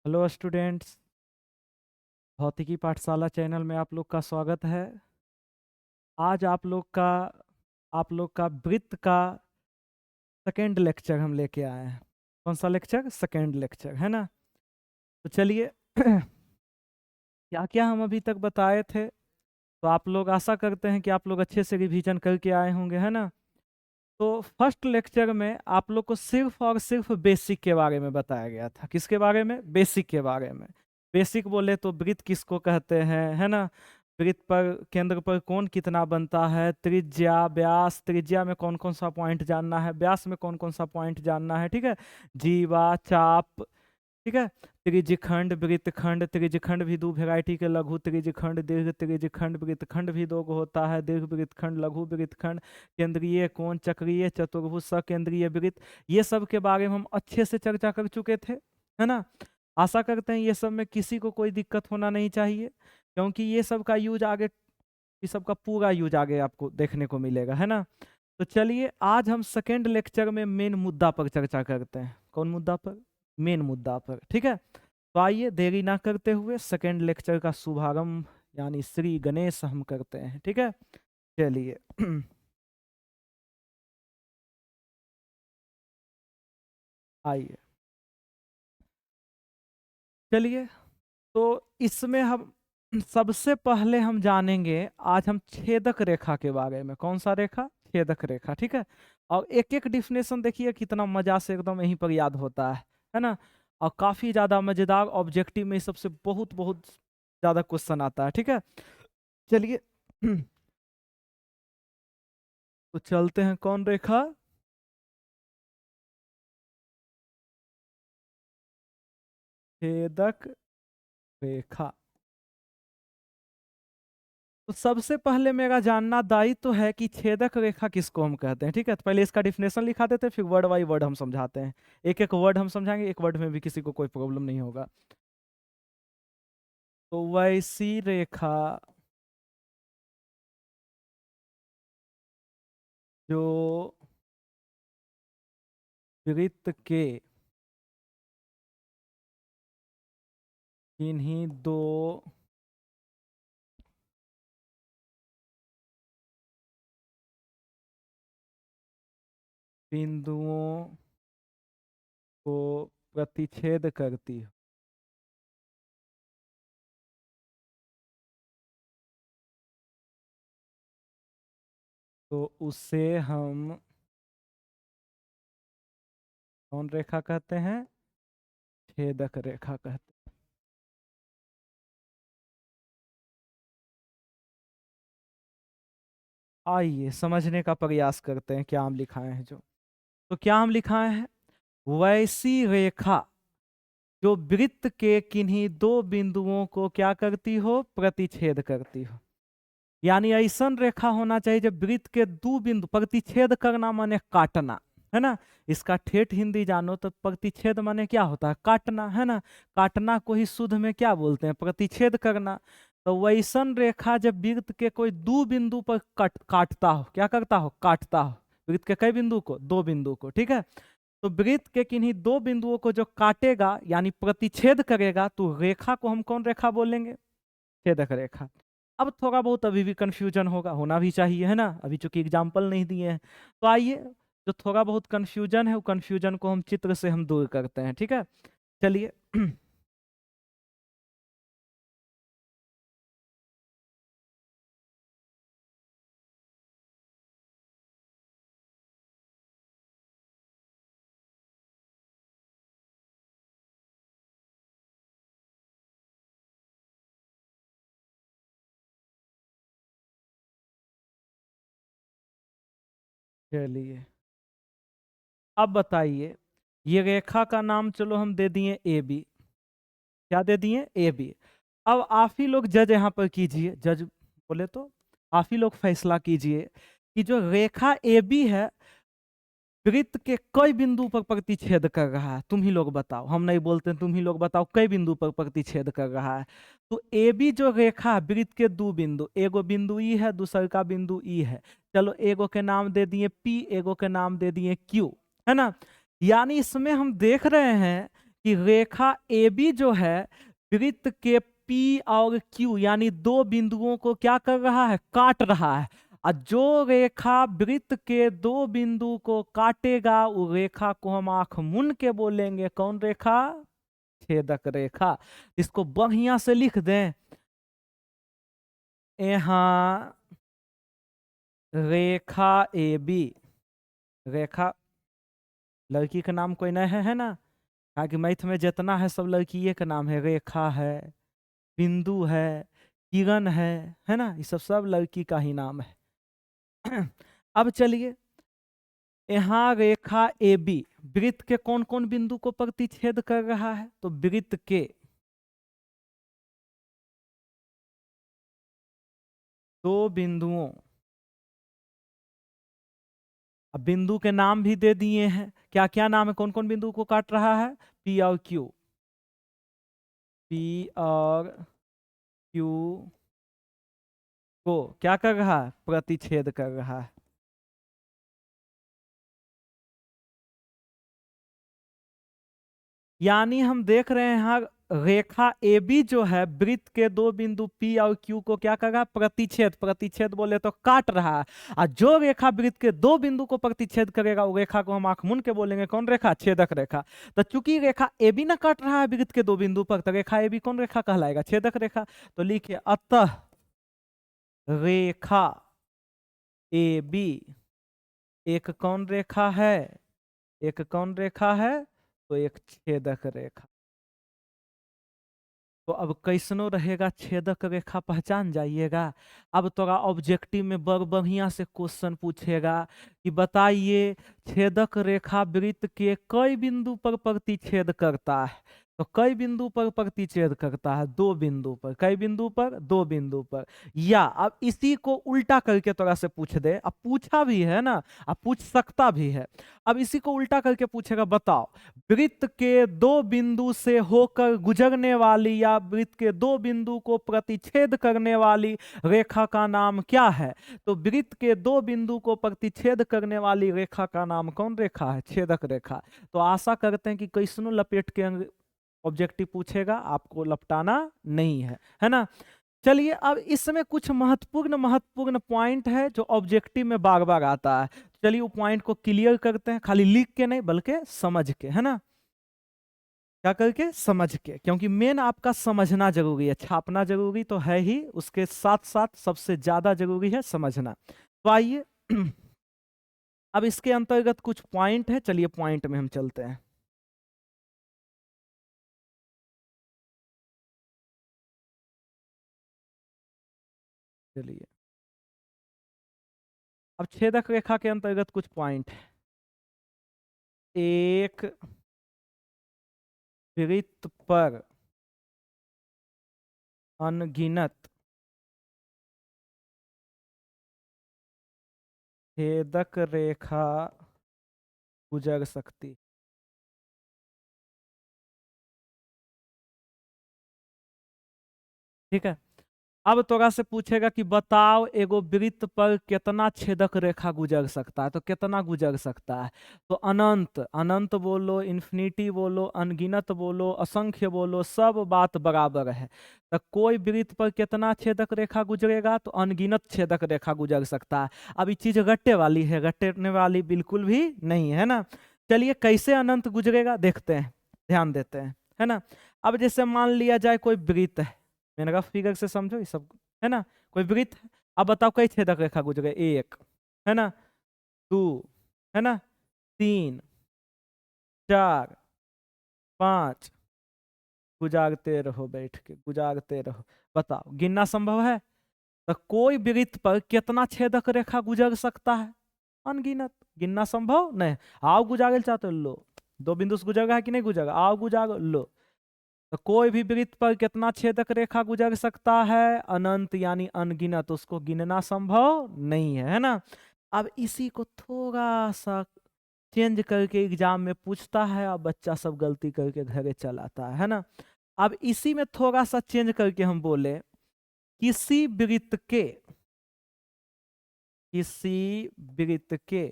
Hello students. भौतिकी पाठशाला channel में आप लोग का स्वागत है। आज आप लोग का वृत्त का सेकेंड लेक्चर हम लेके आए हैं। कौन सा लेक्चर? सेकेंड लेक्चर, है ना। तो चलिए क्या क्या हम अभी तक बताए थे, तो आप लोग आशा करते हैं कि आप लोग अच्छे से रिवीजन करके आए होंगे, है ना। तो फर्स्ट लेक्चर में आप लोग को सिर्फ और सिर्फ बेसिक के बारे में बताया गया था। किसके बारे में? बेसिक के बारे में। बेसिक बोले तो वृत्त किसको कहते हैं, है ना। वृत्त पर केंद्र पर कोण कितना बनता है, त्रिज्या, व्यास, त्रिज्या में कौन कौन सा पॉइंट जानना है, व्यास में कौन कौन सा पॉइंट जानना है, ठीक है। जीवा, चाप, ठीक है। त्रिज्यखंड, वृत्तखंड, त्रिज्यखंड भी दो वेराइटी के, लघु त्रिज्यखंड, दीर्घ त्रिज्यखंड। वृत्तखंड भी दो गो होता है, दीर्घ वृत्तखंड, लघु वृत्तखंड। केंद्रीय कोण, चक्रीय, चतुर्भुज, सकेंद्रीय वृत्त, ये सब के बारे में हम अच्छे से चर्चा कर चुके थे, है ना। आशा करते हैं ये सब में किसी को कोई दिक्कत होना नहीं चाहिए, क्योंकि ये सब का यूज आगे, ये सब का पूरा यूज आगे आपको देखने को मिलेगा, है ना। तो चलिए आज हम सेकेंड लेक्चर में मेन मुद्दा पर चर्चा करते हैं। कौन मुद्दा पर? मेन मुद्दा पर, ठीक है। तो आइए देरी ना करते हुए सेकेंड लेक्चर का शुभारंभ यानी श्री गणेश हम करते हैं, ठीक है। चलिए आइए, चलिए। तो इसमें हम सबसे पहले हम जानेंगे, आज हम छेदक रेखा के बारे में। कौन सा रेखा? छेदक रेखा, ठीक है। और एक एक डिफिनेशन देखिए कितना मजा से एकदम यहीं पर याद होता है ना। और काफी ज्यादा मजेदार ऑब्जेक्टिव में सबसे बहुत बहुत ज्यादा क्वेश्चन आता है, ठीक है। चलिए तो चलते हैं। कौन रेखा? छेदक रेखा। तो सबसे पहले मेरा जानना दायित्व है कि छेदक रेखा किसको हम कहते हैं, ठीक है। तो पहले इसका डिफिनेशन लिखा देते हैं, फिर वर्ड बाई वर्ड हम समझाते हैं। एक एक वर्ड हम समझाएंगे, एक वर्ड में भी किसी को कोई प्रॉब्लम नहीं होगा। तो वैसी रेखा जो वृत्त के किन्हीं दो बिंदुओं को प्रतिच्छेद करती हो, तो उसे हम कौन रेखा कहते हैं? छेदक रेखा कहते हैं। आइए समझने का प्रयास करते हैं क्या हम लिखाए हैं जो। तो क्या हम लिखाए हैं? वैसी रेखा जो वृत्त के किन्हीं दो बिंदुओं को क्या करती हो? प्रतिच्छेद करती हो। यानी ऐसा रेखा होना चाहिए जब वृत्त के दो बिंदु, प्रतिच्छेद करना माने काटना, है ना। इसका ठेठ हिंदी जानो तो प्रतिच्छेद माने क्या होता है? काटना, है ना। काटना को ही शुद्ध में क्या बोलते हैं? प्रतिच्छेद करना। तो वैसन रेखा जब वृत्त के कोई दो बिंदु पर काटता हो, क्या करता हो? काटता हो। वृत्त के कई बिंदु को? दो बिंदु को, ठीक है। तो वृत्त के किन्हीं दो बिंदुओं को जो काटेगा यानी प्रतिच्छेद करेगा, तो रेखा को हम कौन रेखा बोलेंगे? छेदक रेखा। अब थोड़ा बहुत अभी भी कंफ्यूजन होगा, होना भी चाहिए, है ना। अभी चूंकि एग्जाम्पल नहीं दिए हैं, तो आइए जो थोड़ा बहुत कंफ्यूजन है वो कंफ्यूजन को हम चित्र से हम दूर करते हैं, ठीक है। चलिए चलिए अब बताइए, ये रेखा का नाम चलो हम दे दिए ए बी। क्या दे दिए? A B. अब आप ही लोग जज यहाँ पर कीजिए, जज बोले तो आप ही लोग फैसला कीजिए कि जो रेखा ए बी है वृत्त के कई बिंदु पर प्रतिच्छेद कर रहा है। तुम ही लोग बताओ, हम नहीं बोलते, तुम ही लोग बताओ कई बिंदु पर प्रतिच्छेद कर रहा है। तो ए बी जो रेखा है वृत्त के दो बिंदु, एगो बिंदु ई है, दूसर का बिंदु ई है। चलो एगो के नाम दे दिए पी, एगो के नाम दे दिए क्यू, है ना। यानी इसमें हम देख रहे हैं कि रेखा AB जो है वृत्त के P और Q यानी दो बिंदुओं को क्या कर रहा है, काट रहा है। और जो रेखा वृत्त के दो बिंदु को काटेगा वो रेखा को हम आंख मूंद के बोलेंगे कौन रेखा, छेदक रेखा। इसको बढ़िया से लिख दें, यहाँ रेखा AB, रेखा लड़की का नाम कोई नहीं है ना, कि मैथ में जितना है सब लड़किए का नाम है, रेखा है, बिंदु है, किरण है ना, ये सब सब लड़की का ही नाम है। अब चलिए, यहाँ रेखा AB वृत्त के कौन कौन बिंदु को प्रतिच्छेद कर रहा है, तो वृत्त के दो बिंदुओं, अब बिंदु के नाम भी दे दिए हैं, क्या क्या नाम है, कौन कौन बिंदु को काट रहा है, P और Q, P और Q को क्या कर रहा है, प्रतिच्छेद कर रहा है। यानी हम देख रहे हैं यहाँ रेखा AB जो है वृत्त के दो बिंदु P और Q को क्या कर रहा है, प्रतिच्छेद, प्रतिच्छेद बोले तो काट रहा है। और जो रेखा वृत्त के दो बिंदु को प्रतिच्छेद करेगा वो रेखा को हम आंख मूंद के बोलेंगे कौन रेखा, छेदक रेखा। तो चूंकि रेखा AB ना काट रहा है वृत्त के दो बिंदु पर, तो रेखा AB कौन रेखा कहलाएगा, छेदक रेखा। तो लिखिए अतः रेखा AB एक कौन रेखा है, एक कौन रेखा है, तो एक छेदक रेखा। तो अब कैसनो रहेगा छेदक रेखा पहचान जाइएगा। अब थोड़ा ऑब्जेक्टिव में बढ़िया से क्वेश्चन पूछेगा कि बताइए छेदक रेखा वृत्त के कई बिंदु पर प्रतिच्छेद करता है, तो कई बिंदु पर प्रतिच्छेद करता है, दो बिंदु पर, कई बिंदु पर, दो बिंदु पर। या अब इसी को उल्टा करके थोड़ा से पूछ दे, अब पूछा भी है ना, अब पूछ सकता भी है। अब इसी को उल्टा करके पूछेगा, बताओ वृत्त के दो बिंदु से होकर गुजरने वाली या वृत्त के दो बिंदु को प्रतिच्छेद करने वाली रेखा का नाम क्या है। तो वृत्त के दो बिंदु को प्रतिच्छेद करने वाली रेखा का नाम कौन रेखा है, छेदक रेखा। तो आशा करते हैं कि कैसनो लपेट के ऑब्जेक्टिव पूछेगा, आपको लपटाना नहीं है ना। चलिए अब इसमें कुछ महत्वपूर्ण महत्वपूर्ण पॉइंट है जो ऑब्जेक्टिव में बार बार आता है। चलिए वो पॉइंट को क्लियर करते हैं, खाली लिख के नहीं बल्कि समझ के, है ना, क्या करके, समझ के, क्योंकि मेन आपका समझना जरूरी है, छापना जरूरी तो है ही, उसके साथ साथ सबसे ज्यादा जरूरी है समझना। तो आइए अब इसके अंतर्गत कुछ पॉइंट है, चलिए पॉइंट में हम चलते हैं। चलिए अब छेदक रेखा के अंतर्गत कुछ पॉइंट है। एक वृत्त पर अनगिनत छेदक रेखा गुजर सकती, ठीक है। अब तोरा से पूछेगा कि बताओ एगो वृत्त पर कितना छेदक रेखा गुजर सकता है, तो कितना गुजर सकता है, तो अनंत, अनंत बोलो, इन्फिनिटी बोलो, अनगिनत बोलो, असंख्य बोलो, सब बात बराबर है। तो कोई वृत्त पर कितना छेदक रेखा गुजरेगा, तो अनगिनत छेदक रेखा गुजर सकता है। अब ये चीज रट्टे वाली है, रटने वाली बिल्कुल भी नहीं है ना। चलिए कैसे अनंत गुजरेगा देखते हैं, ध्यान देते हैं, है ना। अब जैसे मान लिया जाए कोई वृत्त है, मैंने कहा फिगर से समझो ये सब, है ना, कोई वृत्त है। अब बताओ कई छेदक रेखा गुजरे, एक, है ना, दो, है ना, तीन, चार, पांच, गुजारते रहो बैठ के, गुजारते रहो। बताओ गिनना संभव है, तो कोई वृत्त पर कितना छेदक रेखा गुजर सकता है, अनगिनत, गिनना संभव नहीं। आओ गुजारे चाहते लो, दो बिंदु से गुजर रहा है कि नहीं गुजर, आओ गुजार लो। तो कोई भी वृत्त पर कितना छेदक रेखा गुजर सकता है, अनंत यानी अनगिनत, उसको गिनना संभव नहीं है ना। अब इसी को थोड़ा सा चेंज करके एग्जाम में पूछता है और बच्चा सब गलती करके घरे चलाता है ना। अब इसी में थोड़ा सा चेंज करके हम बोले किसी वृत्त के, किसी वृत्त के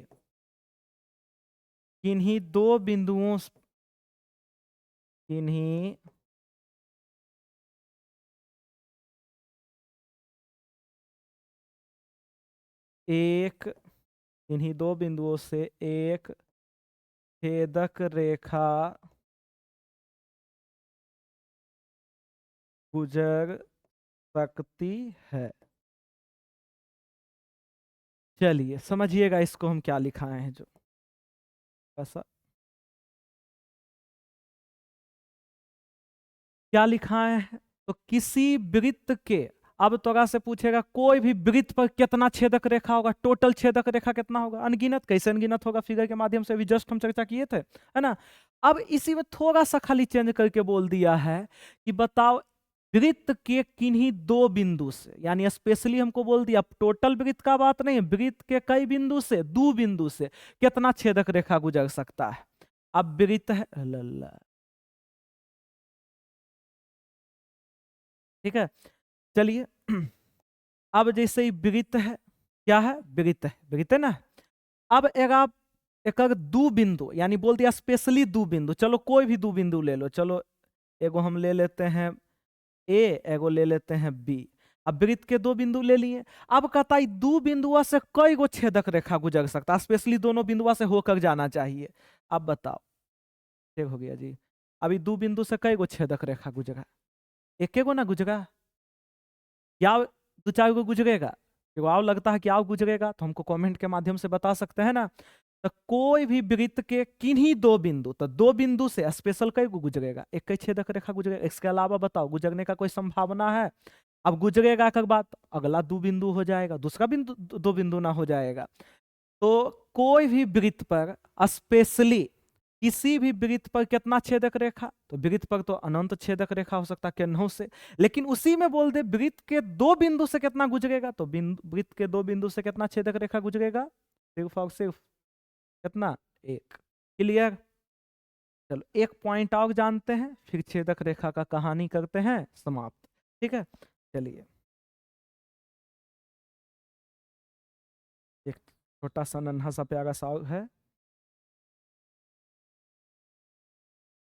किन्हीं दो बिंदुओं किन्हीं एक इन्हीं दो बिंदुओं से एक छेदक रेखा गुजर सकती है। चलिए समझिएगा इसको हम क्या लिखाए हैं, जो ऐसा क्या लिखाए हैं। तो किसी वृत्त के, अब तोरा से पूछेगा कोई भी वृत्त पर कितना छेदक रेखा होगा, टोटल छेदक रेखा कितना होगा, अनगिनत। कैसे अनगिनत होगा, फिगर के माध्यम से अभी जस्ट हम चर्चा किए थे, है ना। अब इसी में थोड़ा सा खाली चेंज करके बोल दिया है कि बताओ वृत्त के किन्हीं दो बिंदु से, यानी स्पेशली हमको बोल दिया, टोटल वृत्त का बात नहीं है, वृत्त के कई बिंदु से, दो बिंदु से कितना छेदक रेखा गुजर सकता है। अब वृत्त है, ठीक है। चलिए अब जैसे ही वृत्त है, क्या है, वृत्त है, वृत्त है ना। अब एक दो बिंदु, यानी बोल दिया स्पेशली दो बिंदु, चलो कोई भी दो बिंदु ले लो, चलो एगो हम ले लेते हैं ए, एगो ले लेते हैं बी। अब वृत्त के दो बिंदु ले लिए। अब कहता है दो बिंदुआ से कई गो छेदक रेखा गुजर सकता है, स्पेशली दोनों बिंदुआ से होकर जाना चाहिए। अब बताओ, ठीक हो गया जी। अभी दो बिंदु से कई गो छेदक रेखा गुजरा, एक गो ना गुजरा, या दो चार गो गुजरेगा, देखो आओ लगता है कि आओ गुजरेगा, तो हमको कमेंट के माध्यम से बता सकते हैं ना। तो कोई भी वृत्त के किन्हीं दो बिंदु, तो दो बिंदु से स्पेशल कई गो गुजरेगा, एक ही छेदक रेखा गुजरेगा। इसके अलावा बताओ गुजरने का कोई संभावना है। अब गुजरेगा का बात, अगला दो बिंदु हो जाएगा, दूसरा बिंदु दो बिंदु ना हो जाएगा। तो कोई भी वृत्त पर स्पेशली किसी भी वृत्त पर कितना छेदक रेखा, तो वृत्त पर तो अनंत छेदक रेखा हो सकता है केन्हों से, लेकिन उसी में बोल दे वृत्त के दो बिंदु से कितना गुजरेगा, तो वृत्त के दो बिंदु से कितना छेदक रेखा गुजरेगा, सिर्फ और सिर्फ कितना, एक। क्लियर। चलो एक पॉइंट और जानते हैं, फिर छेदक रेखा का कहानी करते हैं समाप्त, ठीक है। चलिए एक छोटा सा नन्हा सा प्यारा सा और है,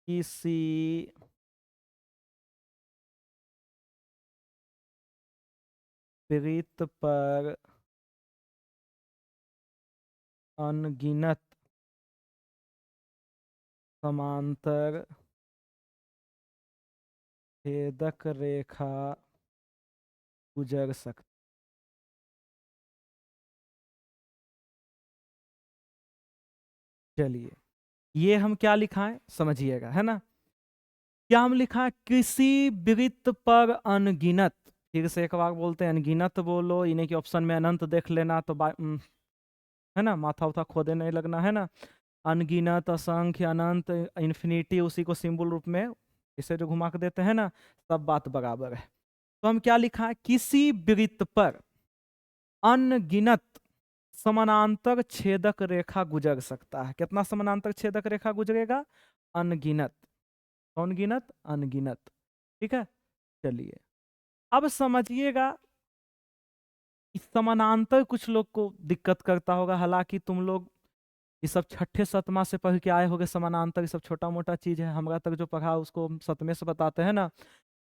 किसी वृत्त पर अनगिनत समांतर छेदक रेखा गुजर सकती। चलिए ये हम क्या लिखा है समझिएगा, है ना। क्या हम लिखा है, किसी वृत्त पर अनगिनत, फिर से एक बार बोलते हैं, अनगिनत बोलो, इन्हें के ऑप्शन में अनंत देख लेना, तो है ना, माथा उथा खोदे नहीं लगना, है ना। अनगिनत, असंख्य, अनंत, इन्फिनिटी, उसी को सिंबल रूप में इसे जो घुमा के देते हैं ना, सब बात बराबर है। तो हम क्या लिखा है, किसी वृत्त पर अनगिनत समानांतर छेदक रेखा गुजर सकता है। कितना समानांतर छेदक रेखा गुजरेगा, अनगिनत। कौन गिनत, अनगिनत, ठीक है। चलिए अब समझिएगा, इस समानांतर कुछ लोग को दिक्कत करता होगा, हालांकि तुम लोग ये सब छठे सतमा से पढ़ के आए होगे, समानांतर ये सब छोटा मोटा चीज है, हमारा तक जो पढ़ा उसको हम सतमे से बताते हैं ना।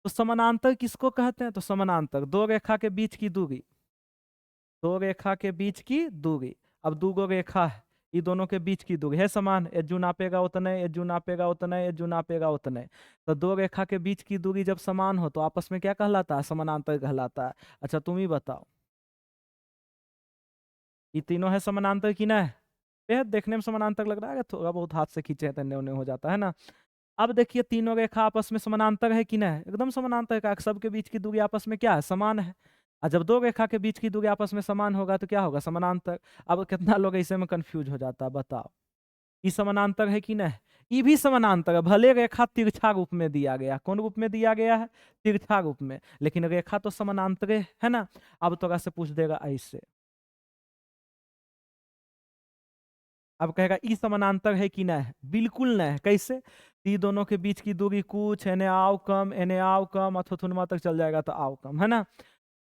तो समानांतर किसको कहते हैं, तो समानांतर दो रेखा के बीच की दूरी, दो रेखा के बीच की दूरी। अब दो गो रेखा है, ये दोनों के बीच की दूरी है समान, एजू नापेगा उतने, एजू नापेगा उतने, एजू नापेगा उतने। तो दो रेखा के बीच की दूरी जब समान हो तो आपस में क्या कहलाता है, समानांतर कहलाता है। अच्छा तुम ही बताओ, ये तीनों है समानांतर की ना है, बेहद देखने में समानांतर लग रहा है, थोड़ा बहुत हाथ से खींचे तन्ने उन्ने हो जाता है ना। अब देखिए तीनों रेखा आपस में समानांतर है कि ना है, एकदम समानांतर का, सबके बीच की दूरी आपस में क्या है, समान है। और जब दो रेखा के बीच की दूरी आपस में समान होगा तो क्या होगा, समानांतर। अब कितना लोग ऐसे में कंफ्यूज हो जाता है, बताओ ये समानांतर है कि नहीं, ये भी समानांतर है, भले रेखा तिरछा रूप में दिया गया, कौन रूप में दिया गया है, तिरछा रूप में, लेकिन रेखा तो समानांतर है ना। अब तो से पूछ देगा ऐसे, अब कहेगा ई समानांतर है कि नहीं, बिल्कुल नहीं, कैसे, ई दोनों के बीच की दूरी कुछ एने आओ कम, एने आओ कम, अथवा थुनमा तक चल जाएगा तो आओ कम, है ना।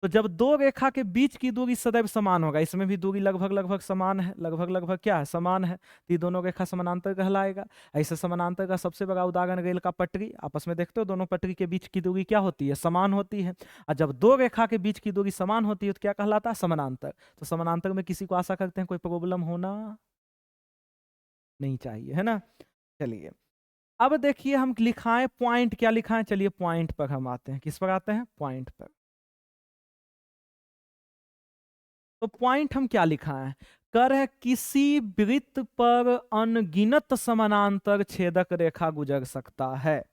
तो जब दो रेखा के बीच की दूरी सदैव समान होगा, इसमें भी दूरी लगभग लगभग समान है, लगभग लगभग क्या है, समान है, तो ये दोनों रेखा समानांतर कहलाएगा। ऐसे समानांतर का सबसे बड़ा उदाहरण रेल का पटरी, आपस में देखते हो दोनों पटरी के बीच की दूरी क्या होती है, समान होती है। और जब दो रेखा के बीच की दूरी समान होती है तो क्या कहलाता है, समानांतर। तो समानांतर में किसी को आशा करते हैं कोई प्रॉब्लम होना नहीं चाहिए, है ना। चलिए अब देखिए हम लिखाएं पॉइंट, क्या लिखाएं, चलिए पॉइंट पर हम आते हैं। किस पर आते हैं, पॉइंट पर। तो पॉइंट हम क्या लिखा है, कर है किसी वृत्त पर अनगिनत समानांतर छेदक रेखा गुजर सकता है।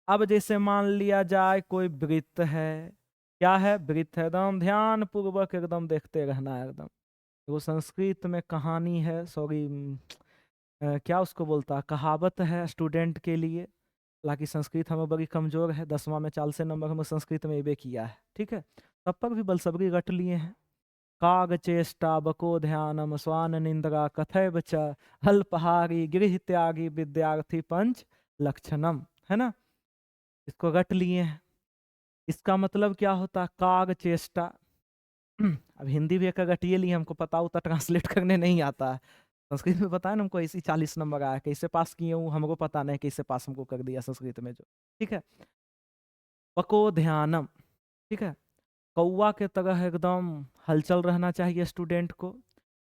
अब जैसे मान लिया जाए कोई वृत्त है, क्या है, वृत्त है, एकदम ध्यान पूर्वक एकदम देखते रहना है एकदम। वो संस्कृत में कहानी है, सॉरी क्या उसको बोलता है, कहावत है स्टूडेंट के लिए। हालांकि संस्कृत हमें बड़ी कमजोर है, 10वां में 40 नंबर हमें संस्कृत में ये किया है, ठीक है, तब पर भी बलसबरी रट लिए हैं। काग चेष्टा बको ध्यानम स्वान निंद्रा कथैव च अल्पहारी गृह त्यागी विद्यार्थी पंच लक्षणम, है ना, इसको रट लिए हैं। इसका मतलब क्या होता है, काग चेष्टा। अब हिंदी भी एक रटिए लिए, हमको पता होता ट्रांसलेट करने नहीं आता है। संस्कृत में पता है ना हमको, इसी 40 नंबर आया, कैसे पास किए हूँ हमको पता नहीं, कैसे पास हमको कर दिया संस्कृत में जो, ठीक है। बको ध्यानम, ठीक है, कौवा के तरह एकदम हलचल रहना चाहिए स्टूडेंट को,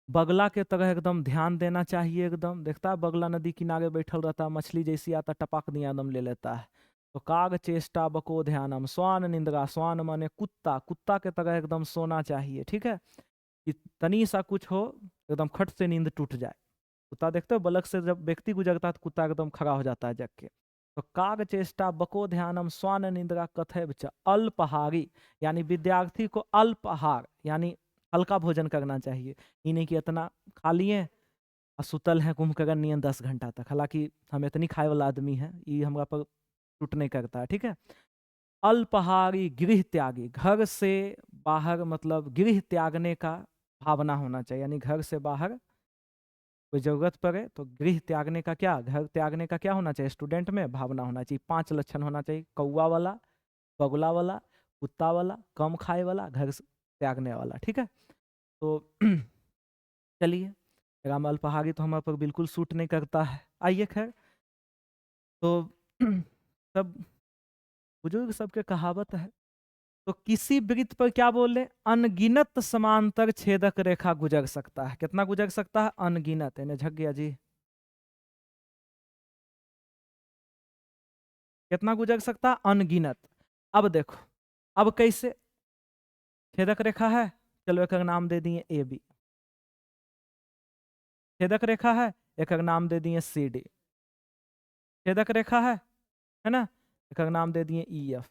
बगला के तरह एकदम ध्यान देना चाहिए एकदम। देखता है बगला नदी किनारे बैठल रहता है, मछली जैसी आता टपक दिया एकदम ले लेता है। तो काग चेष्टा बको ध्यानम स्वान निंद्रा, स्वान माने कुत्ता, कुत्ता के तरह एकदम सोना चाहिए, ठीक है, कि तनी सा कुछ हो एकदम खट से नींद टूट जाए। कुत्ता देखते हो बलक से जब व्यक्ति गुजरता है तो कुत्ता एकदम खड़ा हो जाता है जग के। तो काग चेष्टा बको ध्यानम स्वान निंद्रा कथैव च अल्पहारी, यानी विद्यार्थी को अल्पहार यानी हल्का भोजन करना चाहिए। ये नहीं कि इतना खा लिए और सुतल है कुंभकर्ण नियन 10 घंटा तक, हालांकि हम इतनी खाए वाला आदमी है, ये हमारा पर टूट नहीं करता है, ठीक है। अल्पहारी गृह त्यागी, घर से बाहर मतलब गृह त्यागने का भावना होना चाहिए, यानी घर से बाहर कोई जरूरत पड़े तो गृह त्यागने का, क्या घर त्यागने का क्या होना चाहिए स्टूडेंट में, भावना होना चाहिए। 5 लक्षण होना चाहिए, कौवा वाला, बगुला वाला, कुत्ता वाला, कम खाए वाला, घर त्यागने वाला, ठीक है। तो चलिए राम अल्पहारी तो हमारे पर बिल्कुल सूट नहीं करता है। आइए खैर, तो सब बुजुर्ग सबके कहावत है। तो किसी वृत्त पर क्या बोले, अनगिनत समांतर छेदक रेखा गुजर सकता है। कितना गुजर सकता है, अनगिनत, इन्हें झक गया जी, कितना गुजर सकता है, अनगिनत। अब देखो, अब कैसे छेदक रेखा है, चलो एक नाम दे दिए ए बी, छेदक रेखा है एक नाम दे दिए सी डी, छेदक रेखा है ना, एक नाम दे दिए ई एफ,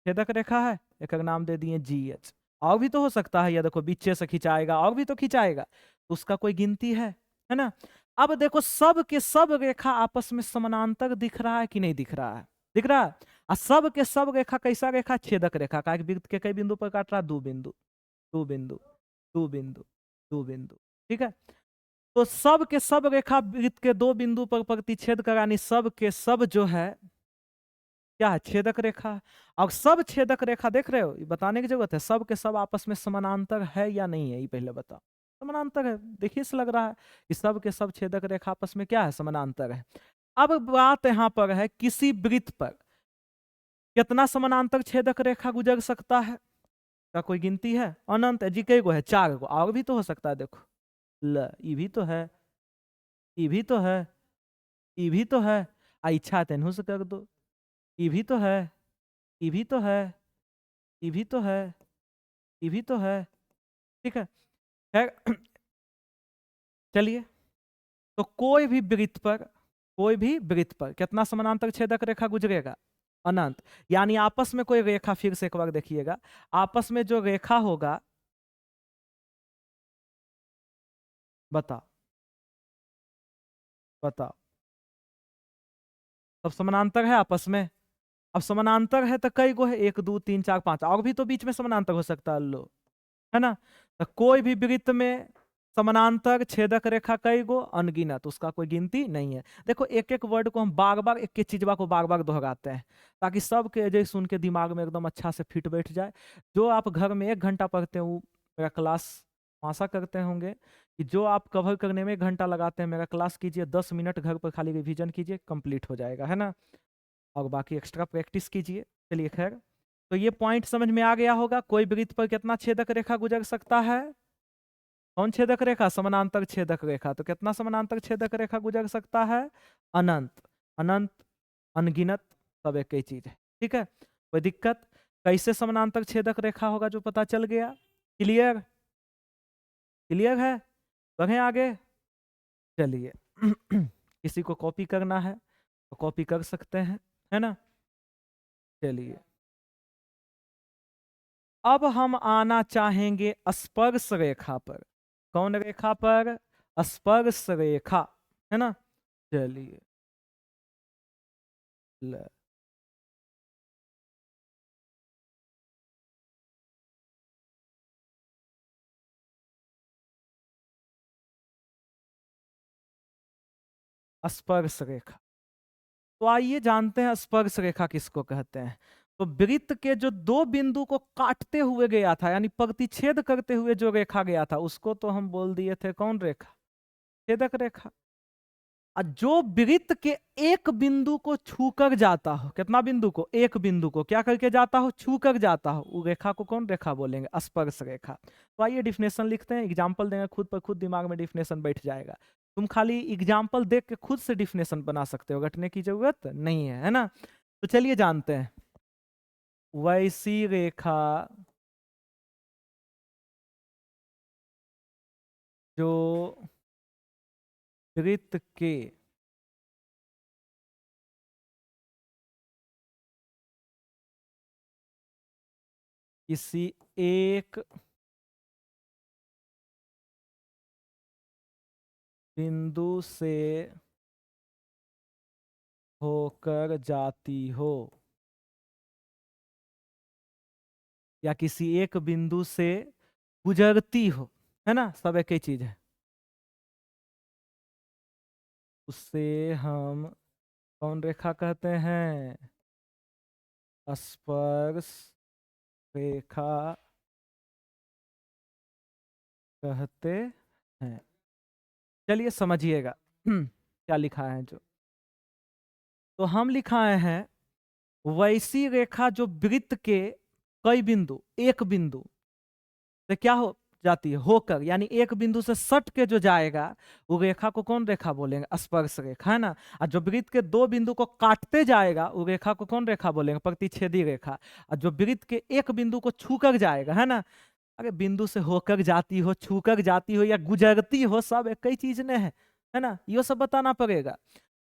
छेदक रेखा है एक नाम दे दिए जी एच। और भी तो हो सकता है, या देखो बीचे से खिंचाएगा, और भी तो खिंचाएगा, तो उसका कोई गिनती है ना। अब देखो सब के सब रेखा आपस में समानांतर दिख रहा है कि नहीं दिख रहा है, दिख रहा है। और सब के सब रेखा कैसा रेखा, छेदक रेखा का, एक वृत्त के कई बिंदु पर काट रहा है, 2 बिंदु, 2 बिंदु, 2 बिंदु, 2 बिंदु, ठीक है। तो सब के सब रेखा वृत्त के 2 बिंदु पर प्रतिच्छेद करानी, सब के सब जो है क्या है, छेदक रेखा। और सब छेदक रेखा देख रहे हो, ये बताने की जरूरत है, सब के सब आपस में समानांतर है या नहीं है, ये पहले बताओ। समानांतर है, देखिए से लग रहा है कि सब के सब छेदक रेखा आपस में क्या है, समानांतर है। अब बात यहां पर है किसी वृत्त पर कितना समानांतर छेदक रेखा गुजर सकता है, का कोई गिनती है, अनंत है जी, कई गो है, 4 गो, और भी तो हो सकता है। देखो ल ये भी तो है, ये भी तो है, ये भी तो है, इच्छा तेनहु से कर दो, ये भी तो है, ये भी तो है, ये भी तो है, ये भी तो है, ठीक है। खैर चलिए, तो कोई भी वृत्त पर, कोई भी वृत्त पर कितना समानांतर छेदक रेखा गुजरेगा, अनंत। यानी आपस में कोई रेखा, फिर से एक बार देखिएगा, आपस में जो रेखा होगा, बताओ बताओ, सब समानांतर है आपस में। अब समानांतर है तो कई गो है, 1 2 3 4 5, और भी तो बीच में समानांतर हो सकता है लो, है ना। तो कोई भी वृत्त में समानांतर छेदक रेखा कई गो, अनगिनत, उसका कोई गिनती नहीं है। देखो एक एक वर्ड को हम बार बार एक एक चीजवा को बार बार दोहराते हैं ताकि सबके जैसे सुन के दिमाग में एकदम अच्छा से फिट बैठ जाए। जो आप घर में 1 घंटा पढ़ते हैं वो मेरा क्लास आशा करते होंगे कि जो आप कवर करने में 1 घंटा लगाते हैं मेरा क्लास कीजिए, 10 मिनट घर पर खाली रिवीजन कीजिए, कंप्लीट हो जाएगा, है ना। और बाकी एक्स्ट्रा प्रैक्टिस कीजिए। चलिए खैर, तो ये पॉइंट समझ में आ गया होगा। कोई वृत्त पर कितना छेदक रेखा गुजर सकता है? कौन छेदक रेखा? समानांतर छेदक रेखा। तो कितना समानांतर छेदक रेखा गुजर सकता है? अनंत, अनंत, अनगिनत, सब एक ही चीज है। ठीक है, कोई दिक्कत? कैसे समानांतर छेदक रेखा होगा जो पता चल गया। क्लियर? क्लियर है? बढ़े आगे। चलिए किसी को कॉपी करना है तो कॉपी कर सकते हैं, है ना। चलिए अब हम आना चाहेंगे स्पर्श रेखा पर। कौन रेखा पर? स्पर्श रेखा, है ना। चलिए स्पर्श रेखा। तो आइए जानते हैं स्पर्श रेखा किसको कहते हैं। तो वृत्त के जो दो बिंदु को काटते हुए गया था, यानी प्रतिच्छेद करते हुए जो रेखा गया था, उसको तो हम बोल दिए थे कौन रेखा? छेदक रेखा। और जो वृत्त के एक बिंदु को छूकर जाता हो, कितना बिंदु को? एक बिंदु को क्या करके जाता हो? छूकर जाता हो, वो रेखा को कौन रेखा बोलेंगे? स्पर्श रेखा। तो आइए डिफिनेशन लिखते हैं, एग्जाम्पल देंगे, खुद पर खुद दिमाग में डिफिनेशन बैठ जाएगा। तुम खाली एग्जाम्पल देख के खुद से डिफिनेशन बना सकते हो, रटने की जरूरत नहीं है, है ना। तो चलिए जानते हैं। वैसी रेखा जो वृत्त के किसी एक बिंदु से होकर जाती हो, या किसी एक बिंदु से गुजरती हो, है ना, सब एक ही चीज है, उससे हम कौन रेखा कहते हैं? स्पर्श रेखा कहते हैं। चलिए समझिएगा क्या लिखा है जो। तो हम लिखाए हैं वैसी रेखा जो वृत्त के कई बिंदु, एक बिंदु से क्या हो जाती है? होकर, यानी एक बिंदु से सट के जो जाएगा वो रेखा को कौन रेखा बोलेंगे? स्पर्श रेखा, है ना। और जो वृत्त के दो बिंदु को काटते जाएगा वो रेखा को कौन रेखा बोलेंगे? प्रतिच्छेदी रेखा। और जो वृत्त के एक बिंदु को छूकर जाएगा, है ना। अरे बिंदु से होकर जाती हो, छूकर जाती हो या गुजरती हो, सब एक ही चीज ने है ना, ये सब बताना पड़ेगा।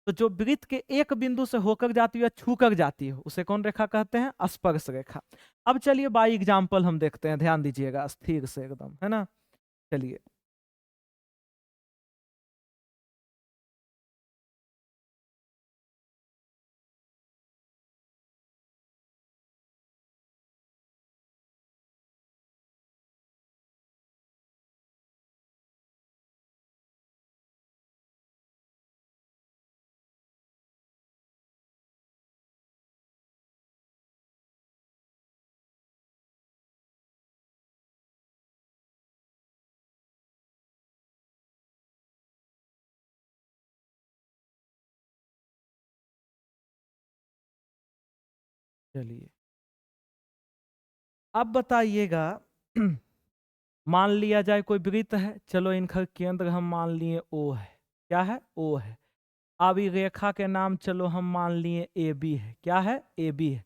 तो जो वृत्त के एक बिंदु से होकर जाती हो या छूकर जाती हो उसे कौन रेखा कहते हैं? स्पर्श रेखा। अब चलिए बाई एग्जाम्पल हम देखते हैं, ध्यान दीजिएगा स्थिर से एकदम, है ना। चलिए चलिए अब बताइएगा मान लिया जाए कोई वृत्त है, चलो इनका केंद्र हम मान लिए ओ है। क्या है? ओ है। अब ये रेखा के नाम चलो हम मान लिए ए बी है। क्या है? ए बी है।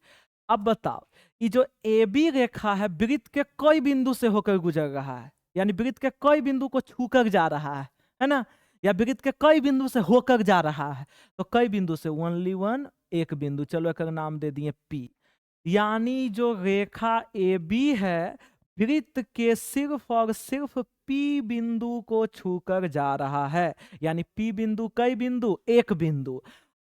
अब बताओ ये जो ए बी रेखा है वृत्त के कई बिंदु से होकर गुजर रहा है, यानी वृत्त के कई बिंदु को छूकर जा रहा है ना, या वृत्त के कई बिंदु से होकर जा रहा है। तो कई बिंदु से, ओनली वन, एक बिंदु, चलो एक नाम दे दिए पी। यानी जो रेखा ए बी है वृत्त के सिर्फ और सिर्फ पी बिंदु को छूकर जा रहा है, यानी पी बिंदु कई बिंदु? एक बिंदु।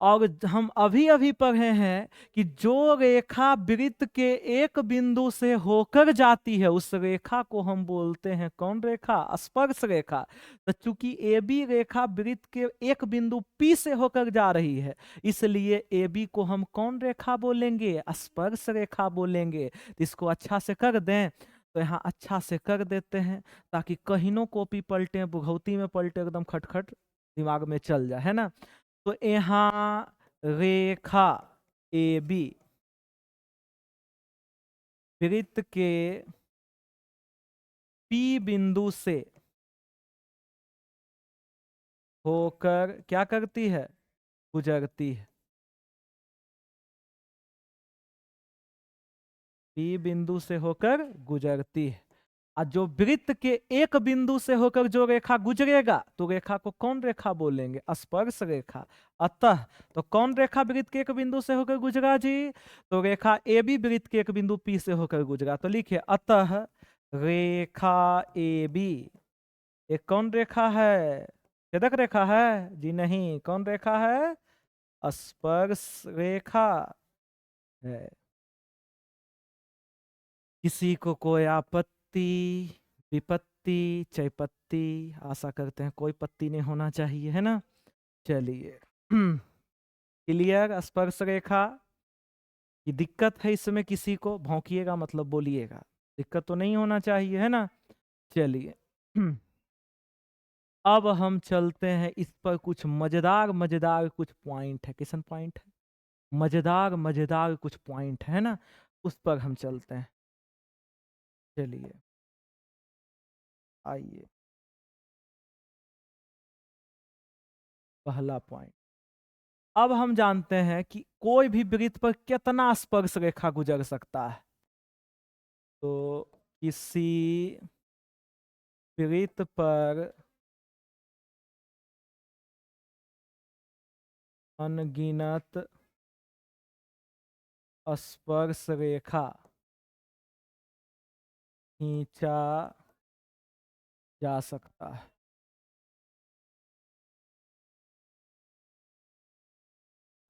और हम अभी अभी पढ़े हैं कि जो रेखा वृत्त के एक बिंदु से होकर जाती है उस रेखा को हम बोलते हैं कौन रेखा? स्पर्श रेखा। तो चूंकि ए बी रेखा वृत्त के एक बिंदु पी से होकर जा रही है, इसलिए ए बी को हम कौन रेखा बोलेंगे? स्पर्श रेखा बोलेंगे। तो इसको अच्छा से कर दें, तो यहाँ अच्छा से कर देते हैं ताकि कहीं कॉपी पलटे, बुघौती में पलटे, एकदम खटखट दिमाग में चल जाए, है ना। तो यहाँ रेखा ए बी वृत्त के पी बिंदु से होकर क्या करती है? गुजरती है। पी बिंदु से होकर गुजरती है। और जो वृत्त के एक बिंदु से होकर जो रेखा गुजरेगा तो रेखा को कौन रेखा बोलेंगे? स्पर्श रेखा। अतः तो कौन रेखा वृत्त के एक बिंदु से होकर गुजरा जी? तो रेखा ए बी वृत्त के एक बिंदु पी से होकर गुजरा। तो लिखिए अतः रेखा ए बी एक कौन रेखा है? छेदक रेखा है जी? नहीं, कौन रेखा है? स्पर्श रेखा है। किसी को कोई आपत्ति, विपत्ति, चयपत्ति? आशा करते हैं कोई पत्ती नहीं होना चाहिए, है ना। चलिए क्लियर। स्पर्श रेखा की दिक्कत है इसमें, किसी को भौंकिएगा मतलब बोलिएगा, दिक्कत तो नहीं होना चाहिए, है ना। चलिए अब हम चलते हैं इस पर, कुछ मजेदार मजेदार कुछ पॉइंट है। किसन पॉइंट है? मजेदार मजेदार कुछ पॉइंट है ना, उस पर हम चलते हैं। चलिए आइए, पहला पॉइंट। अब हम जानते हैं कि कोई भी वृत्त पर कितना स्पर्श रेखा गुजर सकता है। तो किसी वृत्त पर अनगिनत स्पर्श रेखा खींचा जा सकता है।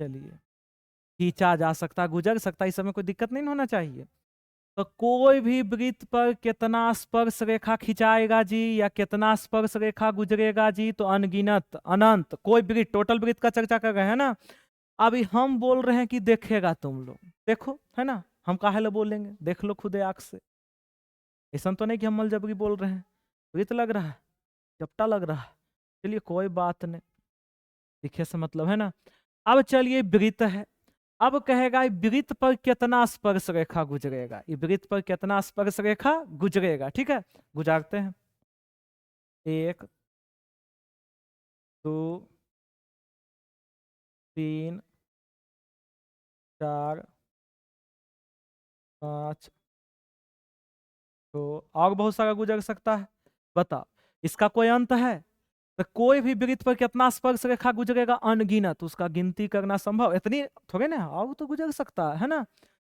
चलिए, खींचा जा सकता, गुजर सकता, इस समय कोई दिक्कत नहीं होना चाहिए। तो कोई भी वृत्त पर कितना स्पर्श रेखा खिंचाएगा जी, या कितना स्पर्श रेखा गुजरेगा जी? तो अनगिनत, अनंत। कोई वृत्त, टोटल वृत्त का चर्चा कर रहे हैं ना। अभी हम बोल रहे हैं कि देखेगा तुम लोग, देखो, है ना। हम काहे ला बोलेंगे? देख लो खुदे आंख से। ऐसा तो नहीं कि हम मलजबरी बोल रहे हैं। वृत्त लग रहा है, चपटा लग रहा है, चलिए कोई बात नहीं, दिखे से मतलब, है ना। अब चलिए वृत्त है, अब कहेगा वृत्त पर कितना स्पर्श रेखा गुजरेगा, वृत्त पर कितना स्पर्श रेखा गुजरेगा। ठीक है, गुजारते हैं। 1 2 3 4 5 तो और बहुत सारा गुजर सकता है। बताओ, इसका कोई अंत है? तो कोई भी वृत्त पर कितना स्पर्श रेखा गुजरेगा? अनगिनत। उसका गिनती करना संभव? इतनी थोड़े ना, और तो गुजर सकता है ना।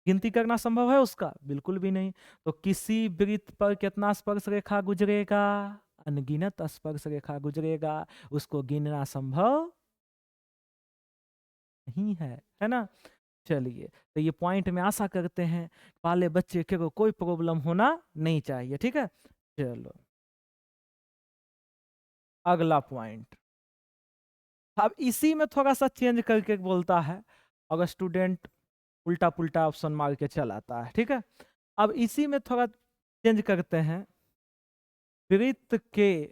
गिनती करना संभव है उसका? बिल्कुल भी नहीं। तो किसी वृत्त पर कितना स्पर्श रेखा गुजरेगा? अनगिनत स्पर्श रेखा गुजरेगा, उसको गिनना संभव नहीं है ना। चलिए, तो ये पॉइंट में आशा करते हैं वाले बच्चे के कोई प्रॉब्लम होना नहीं चाहिए। ठीक है, चलो अगला पॉइंट। अब इसी में थोड़ा सा चेंज करके बोलता है, अगर स्टूडेंट उल्टा पुल्टा ऑप्शन मार के चल आता है। ठीक है, अब इसी में थोड़ा चेंज करते हैं। वृत्त के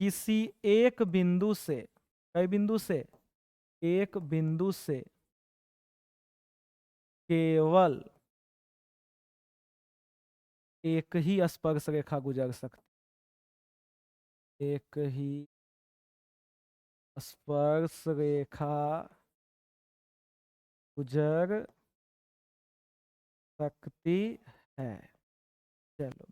किसी एक बिंदु से, कई बिंदु से? एक बिंदु से केवल एक ही स्पर्श रेखा गुजर सकती, एक ही स्पर्श रेखा गुजर सकती है। चलो,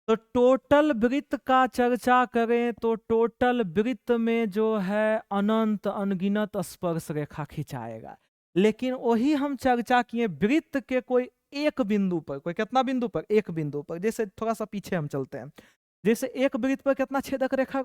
तो टोटल वृत्त का चर्चा करें तो टोटल वृत्त में जो है अनंत अनगिनत स्पर्श रेखा खिंचाएगा। लेकिन वही हम चर्चा किए वृत्त के कोई एक बिंदु पर, कोई कितना बिंदु पर? एक बिंदु पर। जैसे थोड़ा सा पीछे हम चलते हैं, जैसे एक वृत्त पर कितना छेदक रेखा